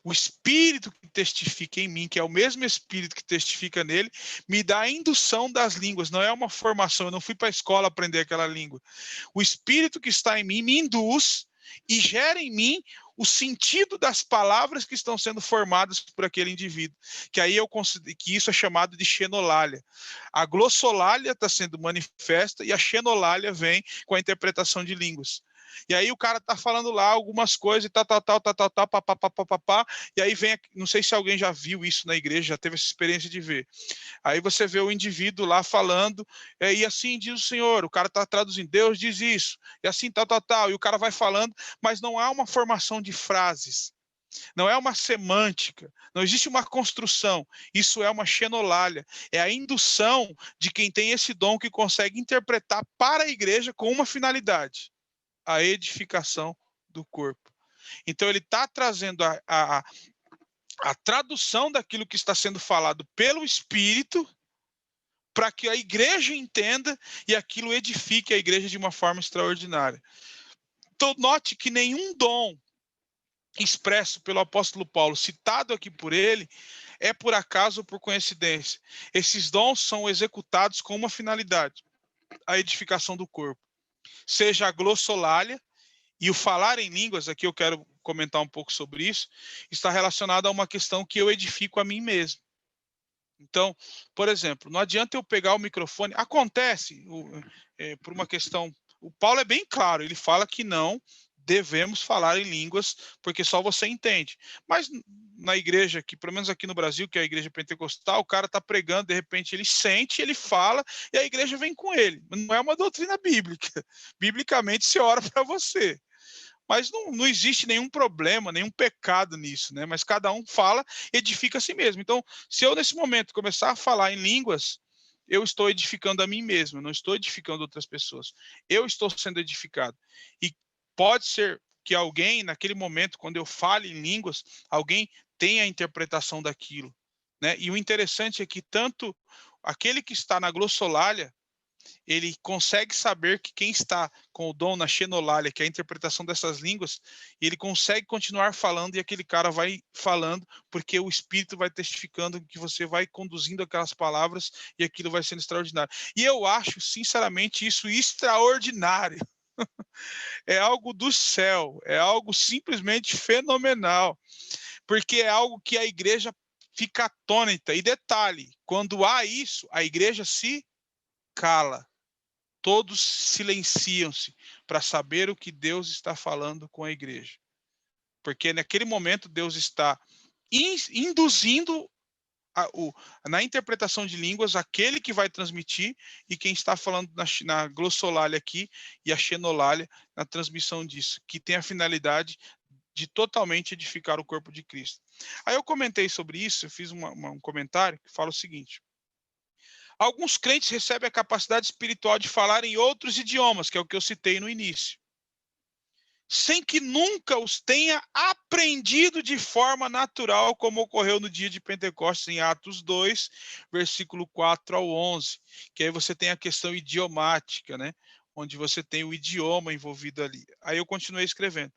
O Espírito que testifica em mim, que é o mesmo Espírito que testifica nele, me dá a indução das línguas. Não é uma formação, eu não fui para a escola aprender aquela língua. O Espírito que está em mim me induz e gera em mim o sentido das palavras que estão sendo formadas por aquele indivíduo. Que aí eu considero que isso é chamado de xenolalia. A glossolalia está sendo manifesta e a xenolalia vem com a interpretação de línguas. E aí o cara tá falando lá algumas coisas e tal, papapá, e aí vem, não sei se alguém já viu isso na igreja, já teve essa experiência de ver. Aí você vê o indivíduo lá falando, e assim diz o Senhor, o cara tá traduzindo, Deus diz isso, e assim tal, e o cara vai falando, mas não há uma formação de frases. Não é uma semântica, não existe uma construção, isso é uma xenolalia, é a indução de quem tem esse dom que consegue interpretar para a igreja com uma finalidade. A edificação do corpo. Então ele está trazendo a tradução daquilo que está sendo falado pelo Espírito para que a igreja entenda e aquilo edifique a igreja de uma forma extraordinária. Então note que nenhum dom expresso pelo apóstolo Paulo, citado aqui por ele, é por acaso ou por coincidência. Esses dons são executados com uma finalidade, a edificação do corpo. Seja a glossolalia, e o falar em línguas, aqui eu quero comentar um pouco sobre isso, está relacionado a uma questão que eu edifico a mim mesmo. Então, por exemplo, não adianta eu pegar o microfone, acontece por uma questão, o Paulo é bem claro, ele fala que não devemos falar em línguas, porque só você entende. Mas na igreja, que pelo menos aqui no Brasil, que é a igreja pentecostal, o cara está pregando, de repente ele sente, ele fala, e a igreja vem com ele. Não é uma doutrina bíblica. Biblicamente, você ora para você. Mas não existe nenhum problema, nenhum pecado nisso, né? Mas cada um fala, edifica a si mesmo. Então, se eu nesse momento começar a falar em línguas, eu estou edificando a mim mesmo, eu não estou edificando outras pessoas. Eu estou sendo edificado. E pode ser que alguém, naquele momento, quando eu fale em línguas, alguém tenha a interpretação daquilo. né? E o interessante é que tanto aquele que está na glossolalia, ele consegue saber que quem está com o dom na xenolalia, que é a interpretação dessas línguas, ele consegue continuar falando e aquele cara vai falando, porque o Espírito vai testificando que você vai conduzindo aquelas palavras e aquilo vai sendo extraordinário. E eu acho, sinceramente, isso extraordinário. É algo do céu, é algo simplesmente fenomenal, porque é algo que a igreja fica atônita. E detalhe, quando há isso, a igreja se cala. Todos silenciam-se para saber o que Deus está falando com a igreja. Porque naquele momento Deus está induzindo na interpretação de línguas aquele que vai transmitir e quem está falando na glossolalia aqui e a xenolalia na transmissão disso, que tem a finalidade de totalmente edificar o corpo de Cristo. Aí eu comentei sobre isso, eu fiz um comentário que fala o seguinte: alguns crentes recebem a capacidade espiritual de falar em outros idiomas, que é o que eu citei no início, sem que nunca os tenha aprendido de forma natural, como ocorreu no dia de Pentecostes, em Atos 2, versículo 4 ao 11, que aí você tem a questão idiomática, né? Onde você tem o idioma envolvido ali. Aí eu continuei escrevendo.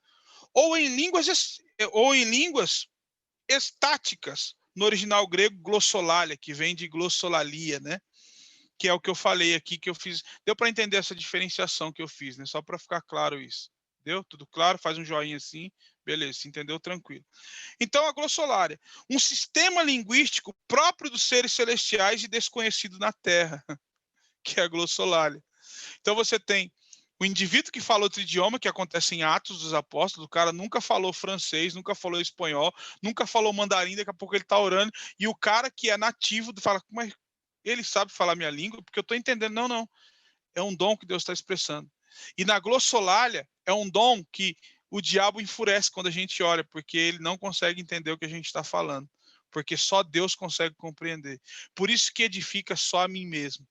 Ou em línguas estáticas, no original grego, glossolalia, que vem de glossolalia, né? Que é o que eu falei aqui, que eu fiz. Deu para entender essa diferenciação que eu fiz, né? Só para ficar claro isso. Deu? Tudo claro? Faz um joinha assim. Beleza, se entendeu? Tranquilo. Então, a glossolalia, um sistema linguístico próprio dos seres celestiais e desconhecido na Terra, que é a glossolalia. Então, você tem o indivíduo que fala outro idioma, que acontece em Atos dos Apóstolos, o cara nunca falou francês, nunca falou espanhol, nunca falou mandarim, daqui a pouco ele está orando, e o cara que é nativo fala, mas ele sabe falar minha língua, porque eu estou entendendo. Não, não. É um dom que Deus está expressando. E na glossolalia, é um dom que o diabo enfurece quando a gente ora, porque ele não consegue entender o que a gente está falando. Porque só Deus consegue compreender. Por isso que edifica só a mim mesmo.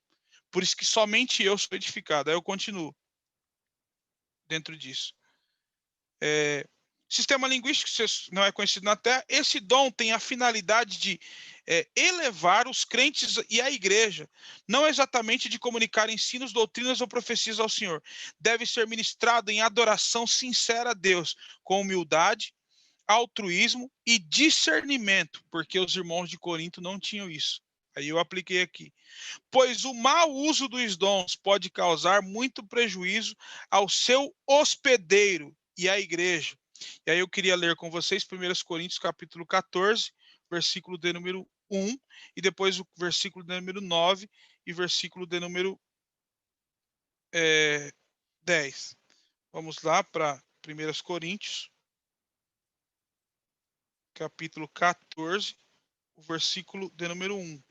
Por isso que somente eu sou edificado. Aí eu continuo dentro disso. Sistema linguístico não é conhecido na Terra. Esse dom tem a finalidade de elevar os crentes e a igreja, não exatamente de comunicar ensinos, doutrinas ou profecias ao Senhor. Deve ser ministrado em adoração sincera a Deus, com humildade, altruísmo e discernimento, porque os irmãos de Corinto não tinham isso. Aí eu apliquei aqui. Pois o mau uso dos dons pode causar muito prejuízo ao seu hospedeiro e à igreja. E aí eu queria ler com vocês 1 Coríntios capítulo 14, versículo de número 1, e depois o versículo de número 9 e versículo de número 10. Vamos lá para 1 Coríntios, capítulo 14, o versículo de número 1.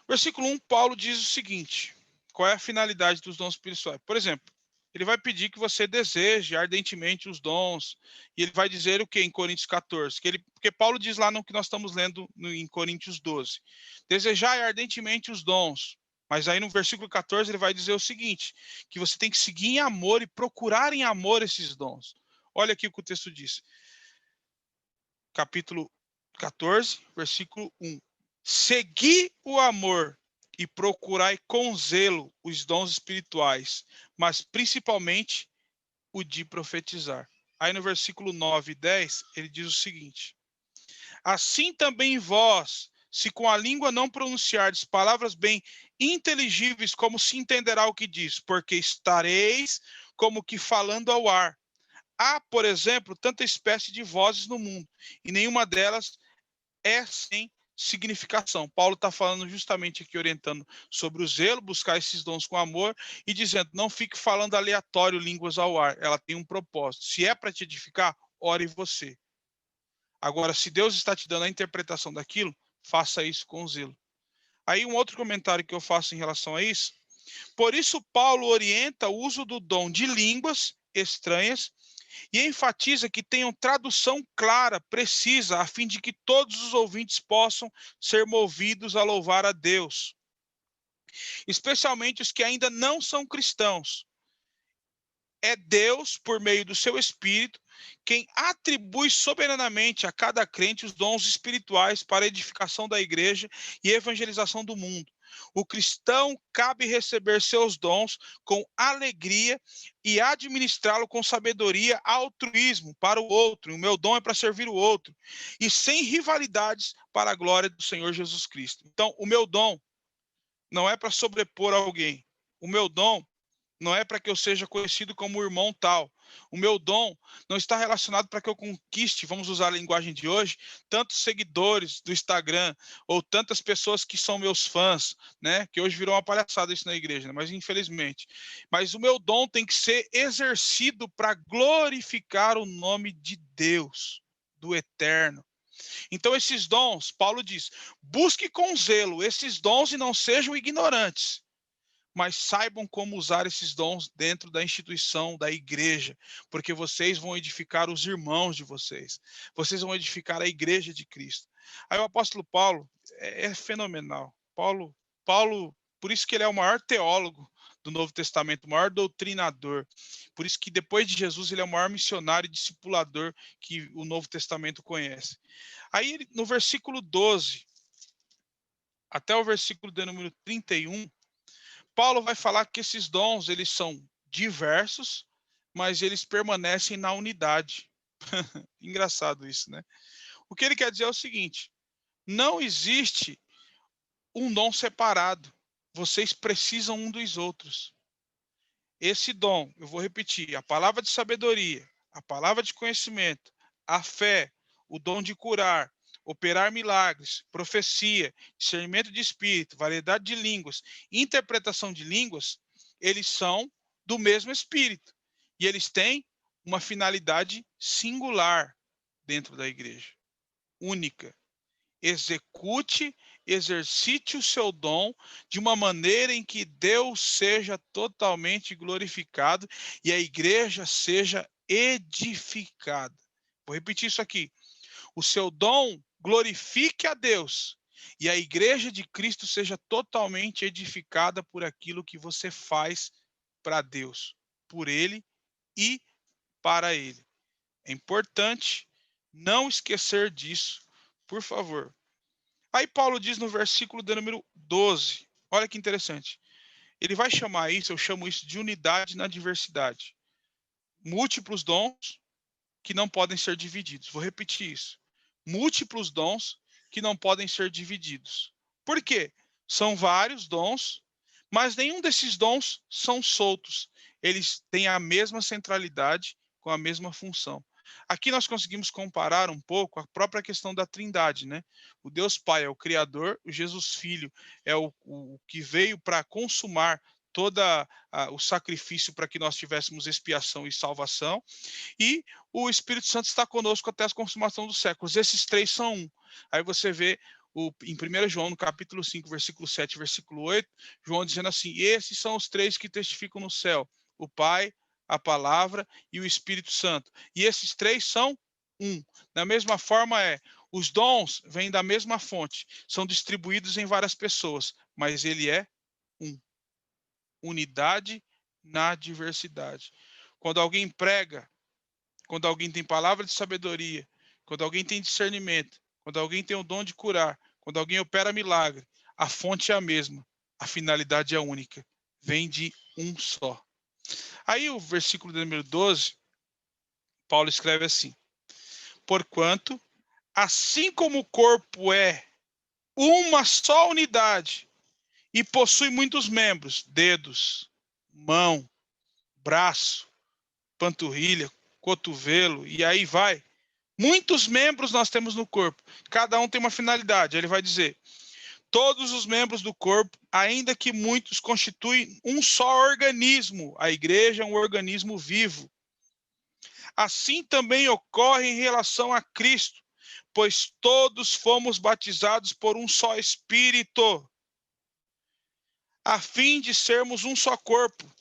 Versículo 1, Paulo diz o seguinte: qual é a finalidade dos dons espirituais? Por exemplo, ele vai pedir que você deseje ardentemente os dons, e ele vai dizer o que em Coríntios 14? Porque Paulo diz lá no que nós estamos lendo em Coríntios 12: desejai ardentemente os dons. Mas aí no versículo 14 ele vai dizer o seguinte: que você tem que seguir em amor e procurar em amor esses dons. Olha aqui o que o texto diz. Capítulo 14, versículo 1. Segui o amor e procurai com zelo os dons espirituais, mas principalmente o de profetizar. Aí no versículo 9 e 10, ele diz o seguinte: assim também vós, se com a língua não pronunciardes palavras bem inteligíveis, como se entenderá o que diz, porque estareis como que falando ao ar. Há, por exemplo, tanta espécie de vozes no mundo, e nenhuma delas é sem significação. Paulo está falando justamente aqui, orientando sobre o zelo, buscar esses dons com amor, e dizendo, não fique falando aleatório línguas ao ar, ela tem um propósito. Se é para te edificar, ore você. Agora, se Deus está te dando a interpretação daquilo, faça isso com zelo. Aí um outro comentário que eu faço em relação a isso: por isso Paulo orienta o uso do dom de línguas estranhas e enfatiza que tenham tradução clara, precisa, a fim de que todos os ouvintes possam ser movidos a louvar a Deus, especialmente os que ainda não são cristãos. é Deus, por meio do seu Espírito, quem atribui soberanamente a cada crente os dons espirituais para a edificação da igreja e evangelização do mundo. O cristão cabe receber seus dons com alegria e administrá-lo com sabedoria, altruísmo para o outro. O meu dom é para servir o outro. E sem rivalidades para a glória do Senhor Jesus Cristo. Então, o meu dom não é para sobrepor alguém. O meu dom não é para que eu seja conhecido como irmão tal. O meu dom não está relacionado para que eu conquiste, vamos usar a linguagem de hoje, tantos seguidores do Instagram ou tantas pessoas que são meus fãs, né? Que hoje virou uma palhaçada isso na igreja, né? Mas infelizmente. Mas o meu dom tem que ser exercido para glorificar o nome de Deus, do Eterno. Então esses dons, Paulo diz, busque com zelo esses dons e não sejam ignorantes, mas saibam como usar esses dons dentro da instituição, da igreja, porque vocês vão edificar os irmãos de vocês, vocês vão edificar a igreja de Cristo. Aí o apóstolo Paulo é fenomenal. Paulo, por isso que ele é o maior teólogo do Novo Testamento, o maior doutrinador. Por isso que depois de Jesus ele é o maior missionário e discipulador que o Novo Testamento conhece. Aí no versículo 12, até o versículo de número 31, Paulo vai falar que esses dons, eles são diversos, mas eles permanecem na unidade. Engraçado isso, né? O que ele quer dizer é o seguinte, não existe um dom separado. Vocês precisam um dos outros. Esse dom, eu vou repetir, a palavra de sabedoria, a palavra de conhecimento, a fé, o dom de curar, operar milagres, profecia, discernimento de espírito, variedade de línguas, interpretação de línguas, eles são do mesmo espírito. E eles têm uma finalidade singular dentro da igreja, única. Exercite o seu dom de uma maneira em que Deus seja totalmente glorificado e a igreja seja edificada. Vou repetir isso aqui. O seu dom glorifique a Deus e a igreja de Cristo seja totalmente edificada por aquilo que você faz para Deus, por Ele e para Ele. É importante não esquecer disso, por favor. Aí Paulo diz no versículo de número 12, olha que interessante. Ele vai chamar isso, eu chamo isso de unidade na diversidade. Múltiplos dons que não podem ser divididos. Vou repetir isso. Múltiplos dons que não podem ser divididos. Por quê? São vários dons, mas nenhum desses dons são soltos. Eles têm a mesma centralidade, com a mesma função. Aqui nós conseguimos comparar um pouco a própria questão da Trindade, né? O Deus Pai é o Criador, o Jesus Filho é o que veio para consumar todo o sacrifício para que nós tivéssemos expiação e salvação, e o Espírito Santo está conosco até a consumação dos séculos. Esses três são um. Aí você vê em 1 João, no capítulo 5, versículo 7, versículo 8, João dizendo assim, esses são os três que testificam no céu, o Pai, a Palavra e o Espírito Santo. E esses três são um. Da mesma forma os dons vêm da mesma fonte, são distribuídos em várias pessoas, mas ele é um. Unidade na diversidade. Quando alguém prega, quando alguém tem palavra de sabedoria, quando alguém tem discernimento, quando alguém tem o dom de curar, quando alguém opera milagre, a fonte é a mesma, a finalidade é única, vem de um só. Aí o versículo número 12, Paulo escreve assim, porquanto, assim como o corpo é uma só unidade e possui muitos membros, dedos, mão, braço, panturrilha, cotovelo, e aí vai. Muitos membros nós temos no corpo, cada um tem uma finalidade. Ele vai dizer, todos os membros do corpo, ainda que muitos, constituem um só organismo. A igreja é um organismo vivo. Assim também ocorre em relação a Cristo, pois todos fomos batizados por um só Espírito, a fim de sermos um só corpo,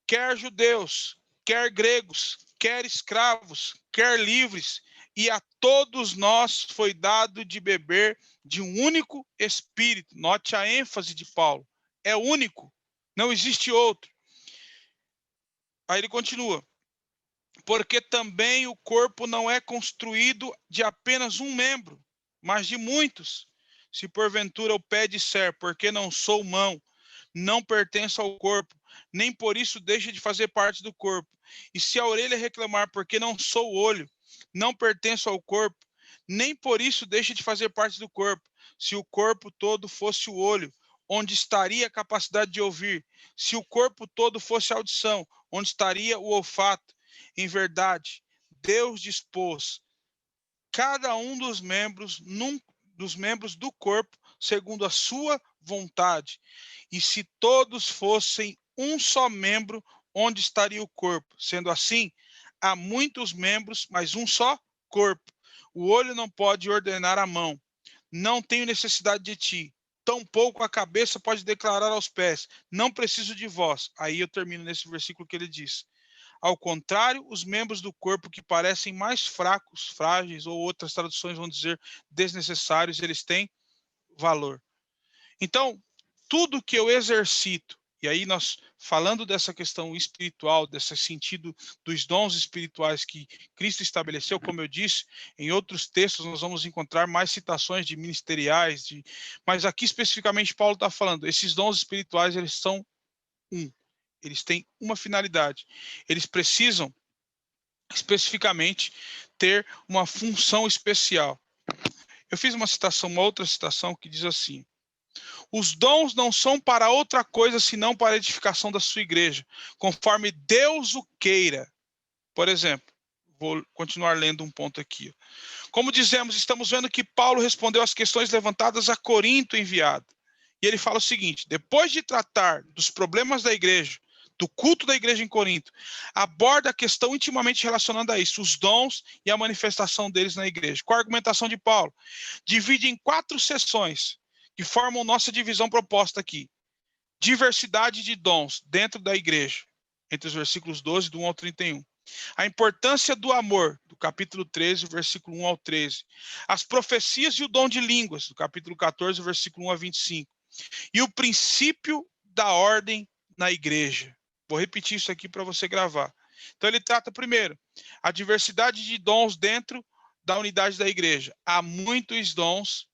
quer judeus, quer gregos, quer escravos, quer livres, e a todos nós foi dado de beber de um único Espírito. Note a ênfase de Paulo. É único, não existe outro. Aí ele continua. Porque também o corpo não é construído de apenas um membro, mas de muitos. Se porventura o pé disser, porque não sou mão, não pertenço ao corpo, nem por isso deixa de fazer parte do corpo. E se a orelha reclamar, porque não sou olho, não pertenço ao corpo, nem por isso deixa de fazer parte do corpo. Se o corpo todo fosse o olho, onde estaria a capacidade de ouvir? Se o corpo todo fosse a audição, onde estaria o olfato? Em verdade, Deus dispôs cada um dos membros do corpo segundo a sua vontade. E se todos fossem um só membro, onde estaria o corpo? Sendo assim, há muitos membros, mas um só corpo. O olho não pode ordenar à mão: não tenho necessidade de ti. Tampouco a cabeça pode declarar aos pés: não preciso de vós. Aí eu termino nesse versículo que ele diz: ao contrário, os membros do corpo que parecem mais fracos, frágeis, ou outras traduções vão dizer desnecessários, eles têm valor. Então, tudo que eu exercito, e aí nós falando dessa questão espiritual, desse sentido dos dons espirituais que Cristo estabeleceu, como eu disse, em outros textos nós vamos encontrar mais citações de ministeriais, mas aqui especificamente Paulo está falando, esses dons espirituais, eles são eles têm uma finalidade. Eles precisam, especificamente, ter uma função especial. Eu fiz uma outra citação, que diz assim: os dons não são para outra coisa, senão para a edificação da sua igreja, conforme Deus o queira. Por exemplo, vou continuar lendo um ponto aqui. Como dizemos, estamos vendo que Paulo respondeu às questões levantadas a Corinto enviado. E ele fala o seguinte: depois de tratar dos problemas da igreja, do culto da igreja em Corinto, aborda a questão intimamente relacionada a isso, os dons e a manifestação deles na igreja. Qual a argumentação de Paulo? Divide em 4 seções, que formam nossa divisão proposta aqui. Diversidade de dons dentro da igreja, entre os versículos 12, do 1 ao 31. A importância do amor, do capítulo 13, versículo 1 ao 13. As profecias e o dom de línguas, do capítulo 14, versículo 1 a 25. E o princípio da ordem na igreja. Vou repetir isso aqui para você gravar. Então ele trata primeiro a diversidade de dons dentro da unidade da igreja. Há muitos dons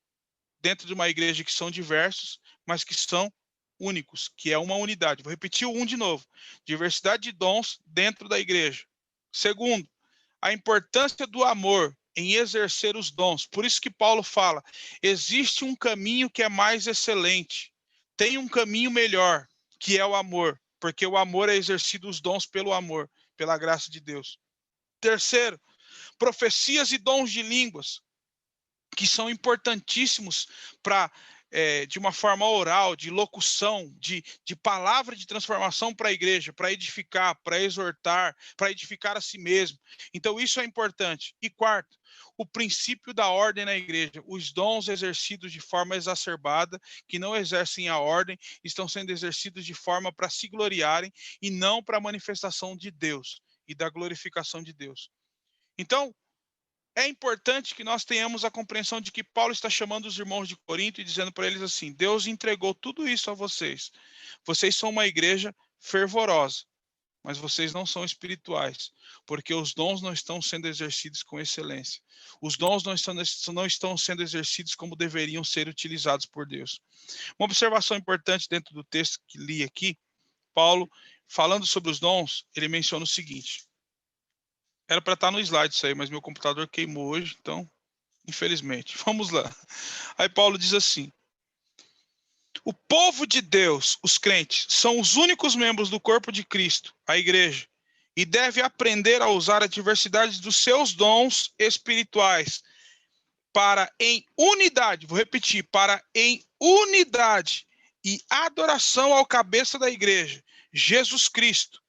dentro de uma igreja que são diversos, mas que são únicos, que é uma unidade. Vou repetir o 1 de novo. Diversidade de dons dentro da igreja. Segundo, a importância do amor em exercer os dons. Por isso que Paulo fala, existe um caminho que é mais excelente. Tem um caminho melhor, que é o amor. Porque o amor é exercido os dons pelo amor, pela graça de Deus. Terceiro, profecias e dons de línguas, que são importantíssimos para, de uma forma oral, de locução, de palavra de transformação para a igreja, para edificar, para exortar, para edificar a si mesmo. Então, isso é importante. E quarto, o princípio da ordem na igreja. Os dons exercidos de forma exacerbada, que não exercem a ordem, estão sendo exercidos de forma para se gloriarem e não para a manifestação de Deus e da glorificação de Deus. Então, é importante que nós tenhamos a compreensão de que Paulo está chamando os irmãos de Corinto e dizendo para eles assim: Deus entregou tudo isso a vocês. Vocês são uma igreja fervorosa, mas vocês não são espirituais, porque os dons não estão sendo exercidos com excelência. Os dons não estão sendo exercidos como deveriam ser utilizados por Deus. Uma observação importante dentro do texto que li aqui, Paulo, falando sobre os dons, ele menciona o seguinte. Era para estar no slide isso aí, mas meu computador queimou hoje, então, infelizmente. Vamos lá. Aí Paulo diz assim: o povo de Deus, os crentes, são os únicos membros do corpo de Cristo, a igreja, e deve aprender a usar a diversidade dos seus dons espirituais para, em unidade, vou repetir, para em unidade e adoração ao cabeça da igreja, Jesus Cristo,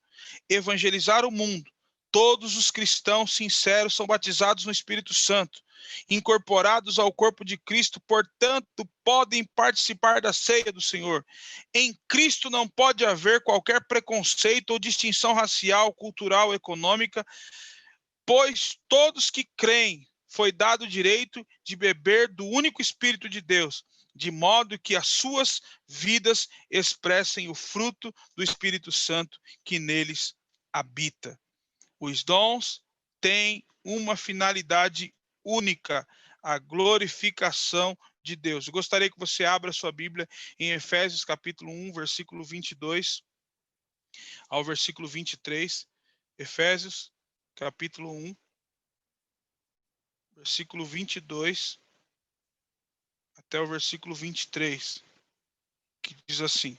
evangelizar o mundo. Todos os cristãos sinceros são batizados no Espírito Santo, incorporados ao corpo de Cristo, portanto, podem participar da ceia do Senhor. Em Cristo não pode haver qualquer preconceito ou distinção racial, cultural, econômica, pois todos que creem foi dado o direito de beber do único Espírito de Deus, de modo que as suas vidas expressem o fruto do Espírito Santo que neles habita. Os dons têm uma finalidade única, a glorificação de Deus. Eu gostaria que você abra sua Bíblia em Efésios capítulo 1, versículo 22 ao versículo 23. Efésios capítulo 1, versículo 22 até o versículo 23, que diz assim: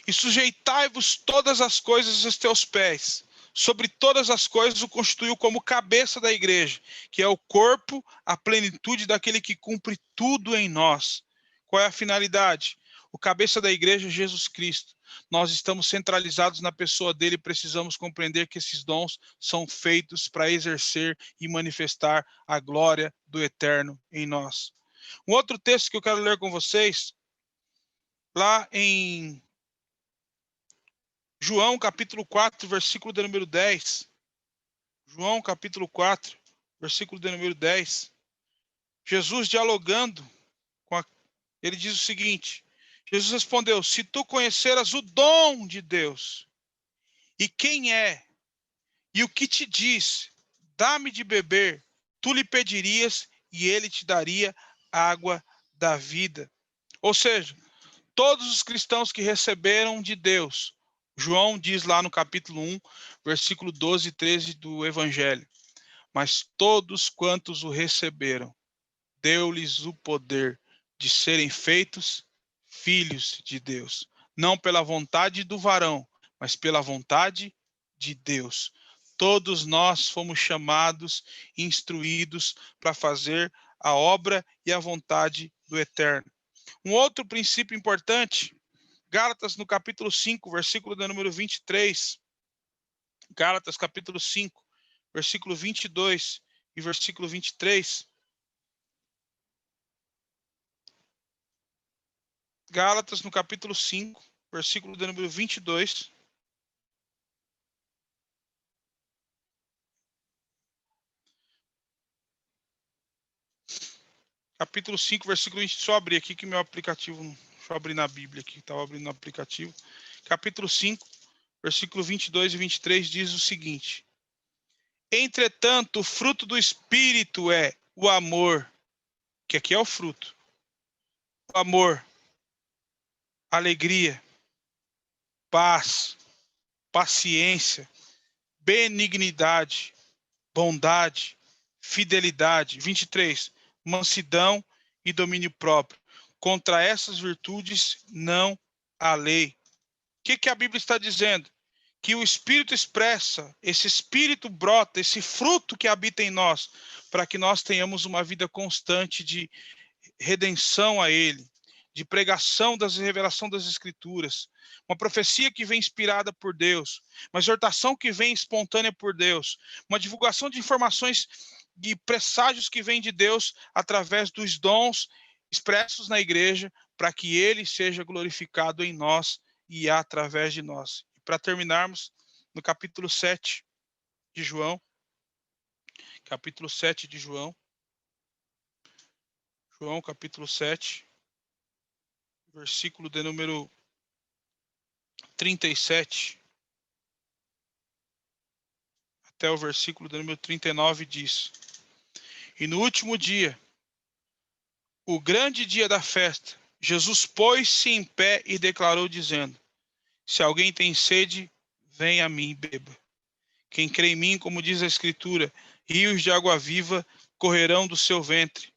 E sujeitai-vos todas as coisas aos teus pés, sobre todas as coisas o constituiu como cabeça da igreja, que é o corpo, a plenitude daquele que cumpre tudo em nós. Qual é a finalidade? O cabeça da igreja é Jesus Cristo. Nós estamos centralizados na pessoa dele e precisamos compreender que esses dons são feitos para exercer e manifestar a glória do eterno em nós. Um outro texto que eu quero ler com vocês, lá em João capítulo 4, versículo de número 10. João capítulo 4, versículo de número 10. Jesus dialogando ele diz o seguinte: Jesus respondeu: se tu conheceras o dom de Deus, e quem é, e o que te diz, dá-me de beber, tu lhe pedirias, e ele te daria água da vida. Ou seja, todos os cristãos que receberam de Deus, João diz lá no capítulo 1, versículo 12 e 13 do Evangelho: mas todos quantos o receberam, deu-lhes o poder de serem feitos filhos de Deus, não pela vontade do varão, mas pela vontade de Deus. Todos nós fomos chamados, instruídos para fazer a obra e a vontade do Eterno. Um outro princípio importante, Gálatas no capítulo 5, versículo de número 23. Gálatas capítulo 5, versículo 22 e versículo 23. Gálatas no capítulo 5, versículo de número 22. Capítulo 5, versículo 20. Deixa eu abrir aqui que meu aplicativo... Deixa eu abrir na Bíblia aqui, estava abrindo no aplicativo. Capítulo 5, versículo 22 e 23 diz o seguinte: entretanto, o fruto do Espírito é o amor, que aqui é o fruto. O amor, alegria, paz, paciência, benignidade, bondade, fidelidade. 23, mansidão e domínio próprio. Contra essas virtudes não há lei. O que a Bíblia está dizendo? Que o Espírito expressa, esse Espírito brota, esse fruto que habita em nós, para que nós tenhamos uma vida constante de redenção a Ele, de pregação das revelação das Escrituras, uma profecia que vem inspirada por Deus, uma exortação que vem espontânea por Deus, uma divulgação de informações e presságios que vêm de Deus através dos dons expressos na igreja, para que Ele seja glorificado em nós e através de nós. E para terminarmos, no capítulo 7 de João, capítulo 7 de João, capítulo 7, versículo de número 37 até o versículo de número 39 diz: e no último dia, o grande dia da festa, Jesus pôs-se em pé e declarou dizendo: se alguém tem sede, venha a mim e beba. Quem crê em mim, como diz a Escritura, rios de água viva correrão do seu ventre.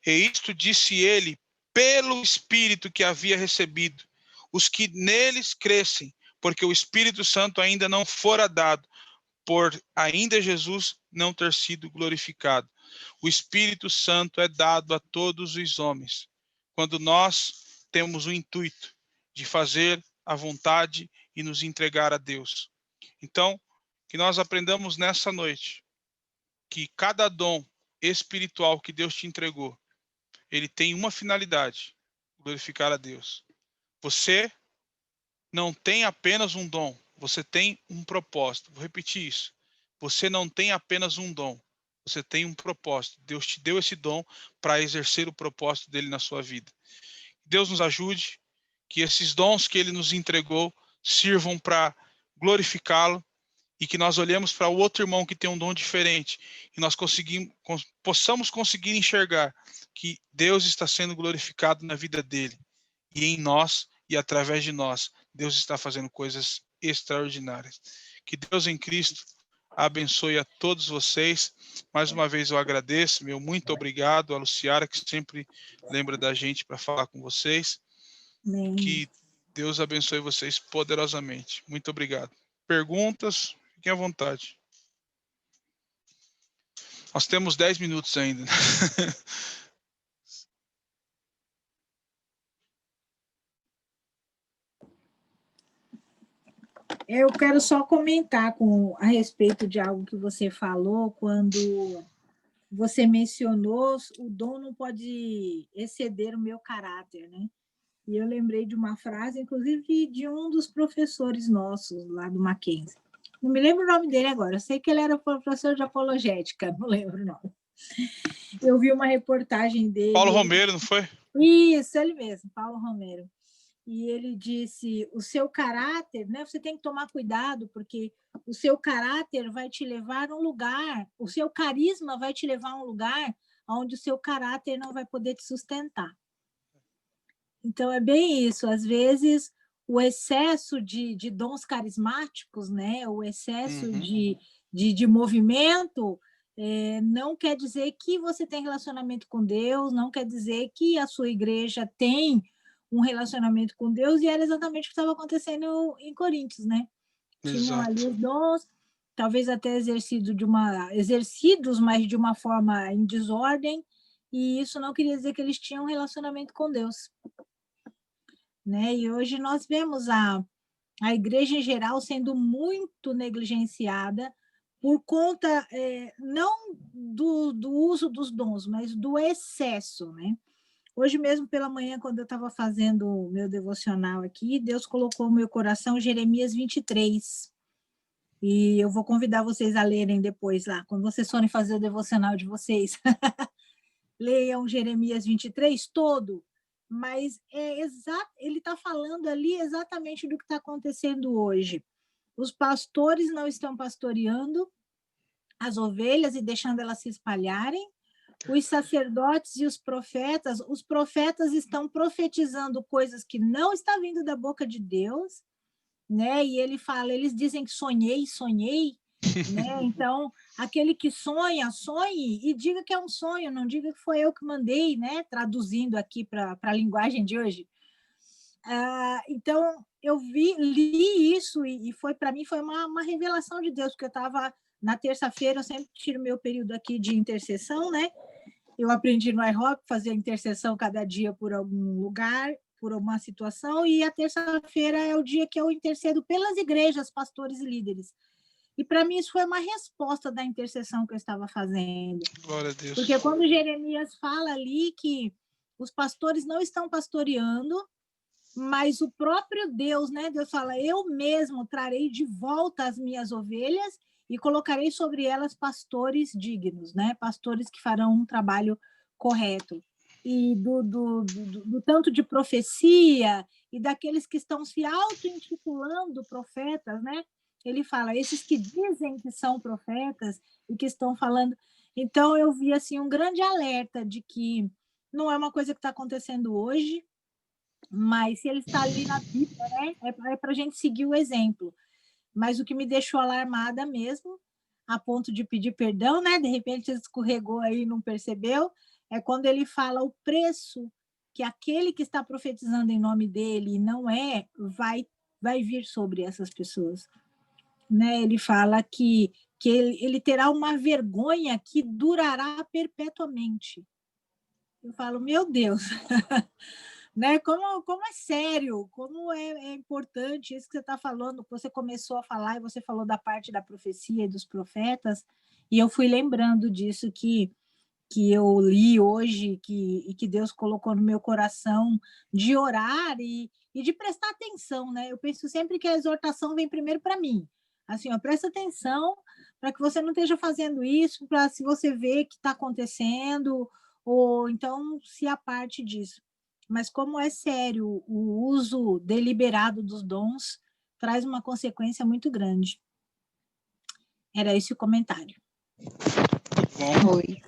E isto disse ele pelo Espírito que havia recebido, os que neles crescem, porque o Espírito Santo ainda não fora dado, por ainda Jesus não ter sido glorificado. O Espírito Santo é dado a todos os homens, quando nós temos o intuito de fazer a vontade e nos entregar a Deus. Então, que nós aprendamos nessa noite que cada dom espiritual que Deus te entregou, ele tem uma finalidade: glorificar a Deus. Você não tem apenas um dom, você tem um propósito. Vou repetir isso. Você não tem apenas um dom, você tem um propósito. Deus te deu esse dom para exercer o propósito dele na sua vida. Deus nos ajude, que esses dons que ele nos entregou sirvam para glorificá-lo, e que nós olhemos para o outro irmão que tem um dom diferente, e nós possamos conseguir enxergar que Deus está sendo glorificado na vida dele, e em nós, e através de nós, Deus está fazendo coisas extraordinárias. Que Deus em Cristo abençoe a todos vocês. Mais uma vez eu agradeço, meu muito obrigado a Luciara, que sempre lembra da gente para falar com vocês. Amém. Que Deus abençoe vocês poderosamente. Muito obrigado. Perguntas? Fiquem à vontade. Nós temos 10 minutos ainda. Eu quero só comentar a respeito de algo que você falou, quando você mencionou o dom não pode exceder o meu caráter, né? E eu lembrei de uma frase, inclusive, de um dos professores nossos lá do Mackenzie. Não me lembro o nome dele agora, eu sei que ele era professor de apologética, não lembro o nome. Eu vi uma reportagem dele. Paulo Romero, não foi? Isso, ele mesmo, Paulo Romero. E ele disse, o seu caráter, né, você tem que tomar cuidado, porque o seu caráter vai te levar a um lugar, o seu carisma vai te levar a um lugar onde o seu caráter não vai poder te sustentar. Então, é bem isso. Às vezes, o excesso de dons carismáticos, né, o excesso de movimento, não quer dizer que você tem relacionamento com Deus, não quer dizer que a sua igreja tem um relacionamento com Deus, e era exatamente o que estava acontecendo em Coríntios, né? Tinham ali os dons, talvez até exercidos, mas de uma forma em desordem, e isso não queria dizer que eles tinham um relacionamento com Deus. Né? E hoje nós vemos a igreja em geral sendo muito negligenciada por conta, não do uso dos dons, mas do excesso, né? Hoje mesmo pela manhã, quando eu estava fazendo o meu devocional aqui, Deus colocou no meu coração Jeremias 23. E eu vou convidar vocês a lerem depois lá, quando vocês forem fazer o devocional de vocês. Leiam Jeremias 23 todo, mas ele está falando ali exatamente do que está acontecendo hoje. Os pastores não estão pastoreando as ovelhas e deixando elas se espalharem. Os sacerdotes e os profetas estão profetizando coisas que não estão vindo da boca de Deus, né? E eles dizem que sonhei, né? Então, aquele que sonha, sonhe e diga que é um sonho, não diga que foi eu que mandei, né? Traduzindo aqui para a linguagem de hoje. Então, eu li isso e foi para mim foi uma revelação de Deus, porque eu estava na terça-feira, eu sempre tiro meu período aqui de intercessão, né? Eu aprendi no iHop fazer intercessão cada dia por algum lugar, por alguma situação, e a terça-feira é o dia que eu intercedo pelas igrejas, pastores e líderes. E para mim isso foi uma resposta da intercessão que eu estava fazendo. Glória a Deus. Porque quando Jeremias fala ali que os pastores não estão pastoreando, mas o próprio Deus, né? Deus fala, eu mesmo trarei de volta as minhas ovelhas e colocarei sobre elas pastores dignos, né? Pastores que farão um trabalho correto. E do tanto de profecia e daqueles que estão se auto-intitulando profetas, né? Ele fala, esses que dizem que são profetas e que estão falando. Então, eu vi assim, um grande alerta de que não é uma coisa que está acontecendo hoje, mas se ele está ali na Bíblia, né? É para a gente seguir o exemplo. Mas o que me deixou alarmada mesmo, a ponto de pedir perdão, né? De repente ele escorregou aí e não percebeu, é quando ele fala o preço que aquele que está profetizando em nome dele não vai vir sobre essas pessoas. Né? Ele fala que ele terá uma vergonha que durará perpetuamente. Eu falo, meu Deus, né? Como é sério, como é importante isso que você está falando, você começou a falar e você falou da parte da profecia e dos profetas, e eu fui lembrando disso que eu li hoje, e que Deus colocou no meu coração de orar e de prestar atenção, né? Eu penso sempre que a exortação vem primeiro para mim. Assim, presta atenção para que você não esteja fazendo isso, para se você vê que está acontecendo, ou então se aparte disso. Mas como é sério o uso deliberado dos dons, traz uma consequência muito grande. Era esse o comentário. Oi.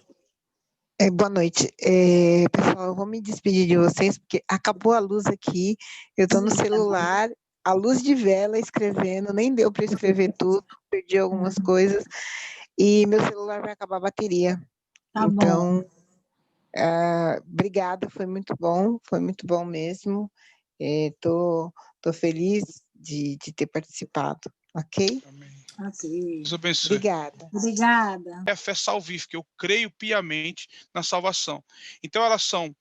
Boa noite. Pessoal, eu vou me despedir de vocês, porque acabou a luz aqui, eu estou no celular, a luz de vela escrevendo, nem deu para escrever tudo, perdi algumas coisas, e meu celular vai acabar a bateria. Tá então, bom. Obrigada, foi muito bom mesmo. Tô feliz de ter participado, ok? Amém. Ok. Deus abençoe. Obrigada. É a fé salvífica, eu creio piamente na salvação. Então, elas são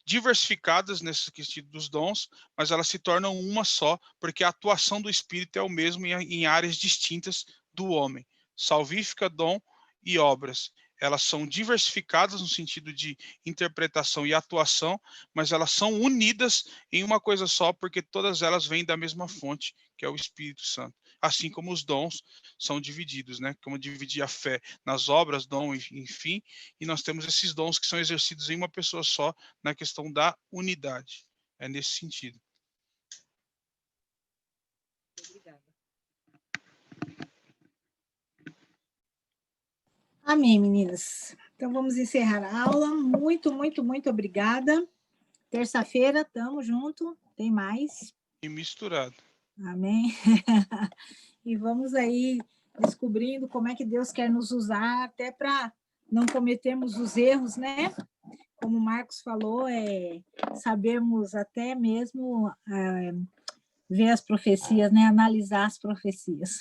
diversificadas nesse sentido dos dons, mas elas se tornam uma só, porque a atuação do Espírito é o mesmo em áreas distintas do homem. Salvífica, dom e obras. Elas são diversificadas no sentido de interpretação e atuação, mas elas são unidas em uma coisa só, porque todas elas vêm da mesma fonte, que é o Espírito Santo. Assim como os dons são divididos, né? Como dividir a fé nas obras, dom, enfim, e nós temos esses dons que são exercidos em uma pessoa só, na questão da unidade. É nesse sentido. Obrigada. Amém, meninas. Então, vamos encerrar a aula. Muito, muito, muito obrigada. Terça-feira, tamo junto. Tem mais. E misturado. Amém. E vamos aí descobrindo como é que Deus quer nos usar, até para não cometermos os erros, né? Como o Marcos falou, sabermos até mesmo ver as profecias, né? Analisar as profecias.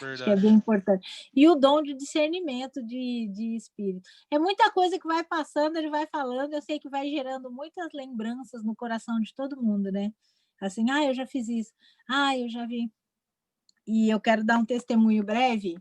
Acho que é bem importante. E o dom de discernimento de espírito. É muita coisa que vai passando, ele vai falando, eu sei que vai gerando muitas lembranças no coração de todo mundo, né? Assim, eu já fiz isso, eu já vi. E eu quero dar um testemunho breve.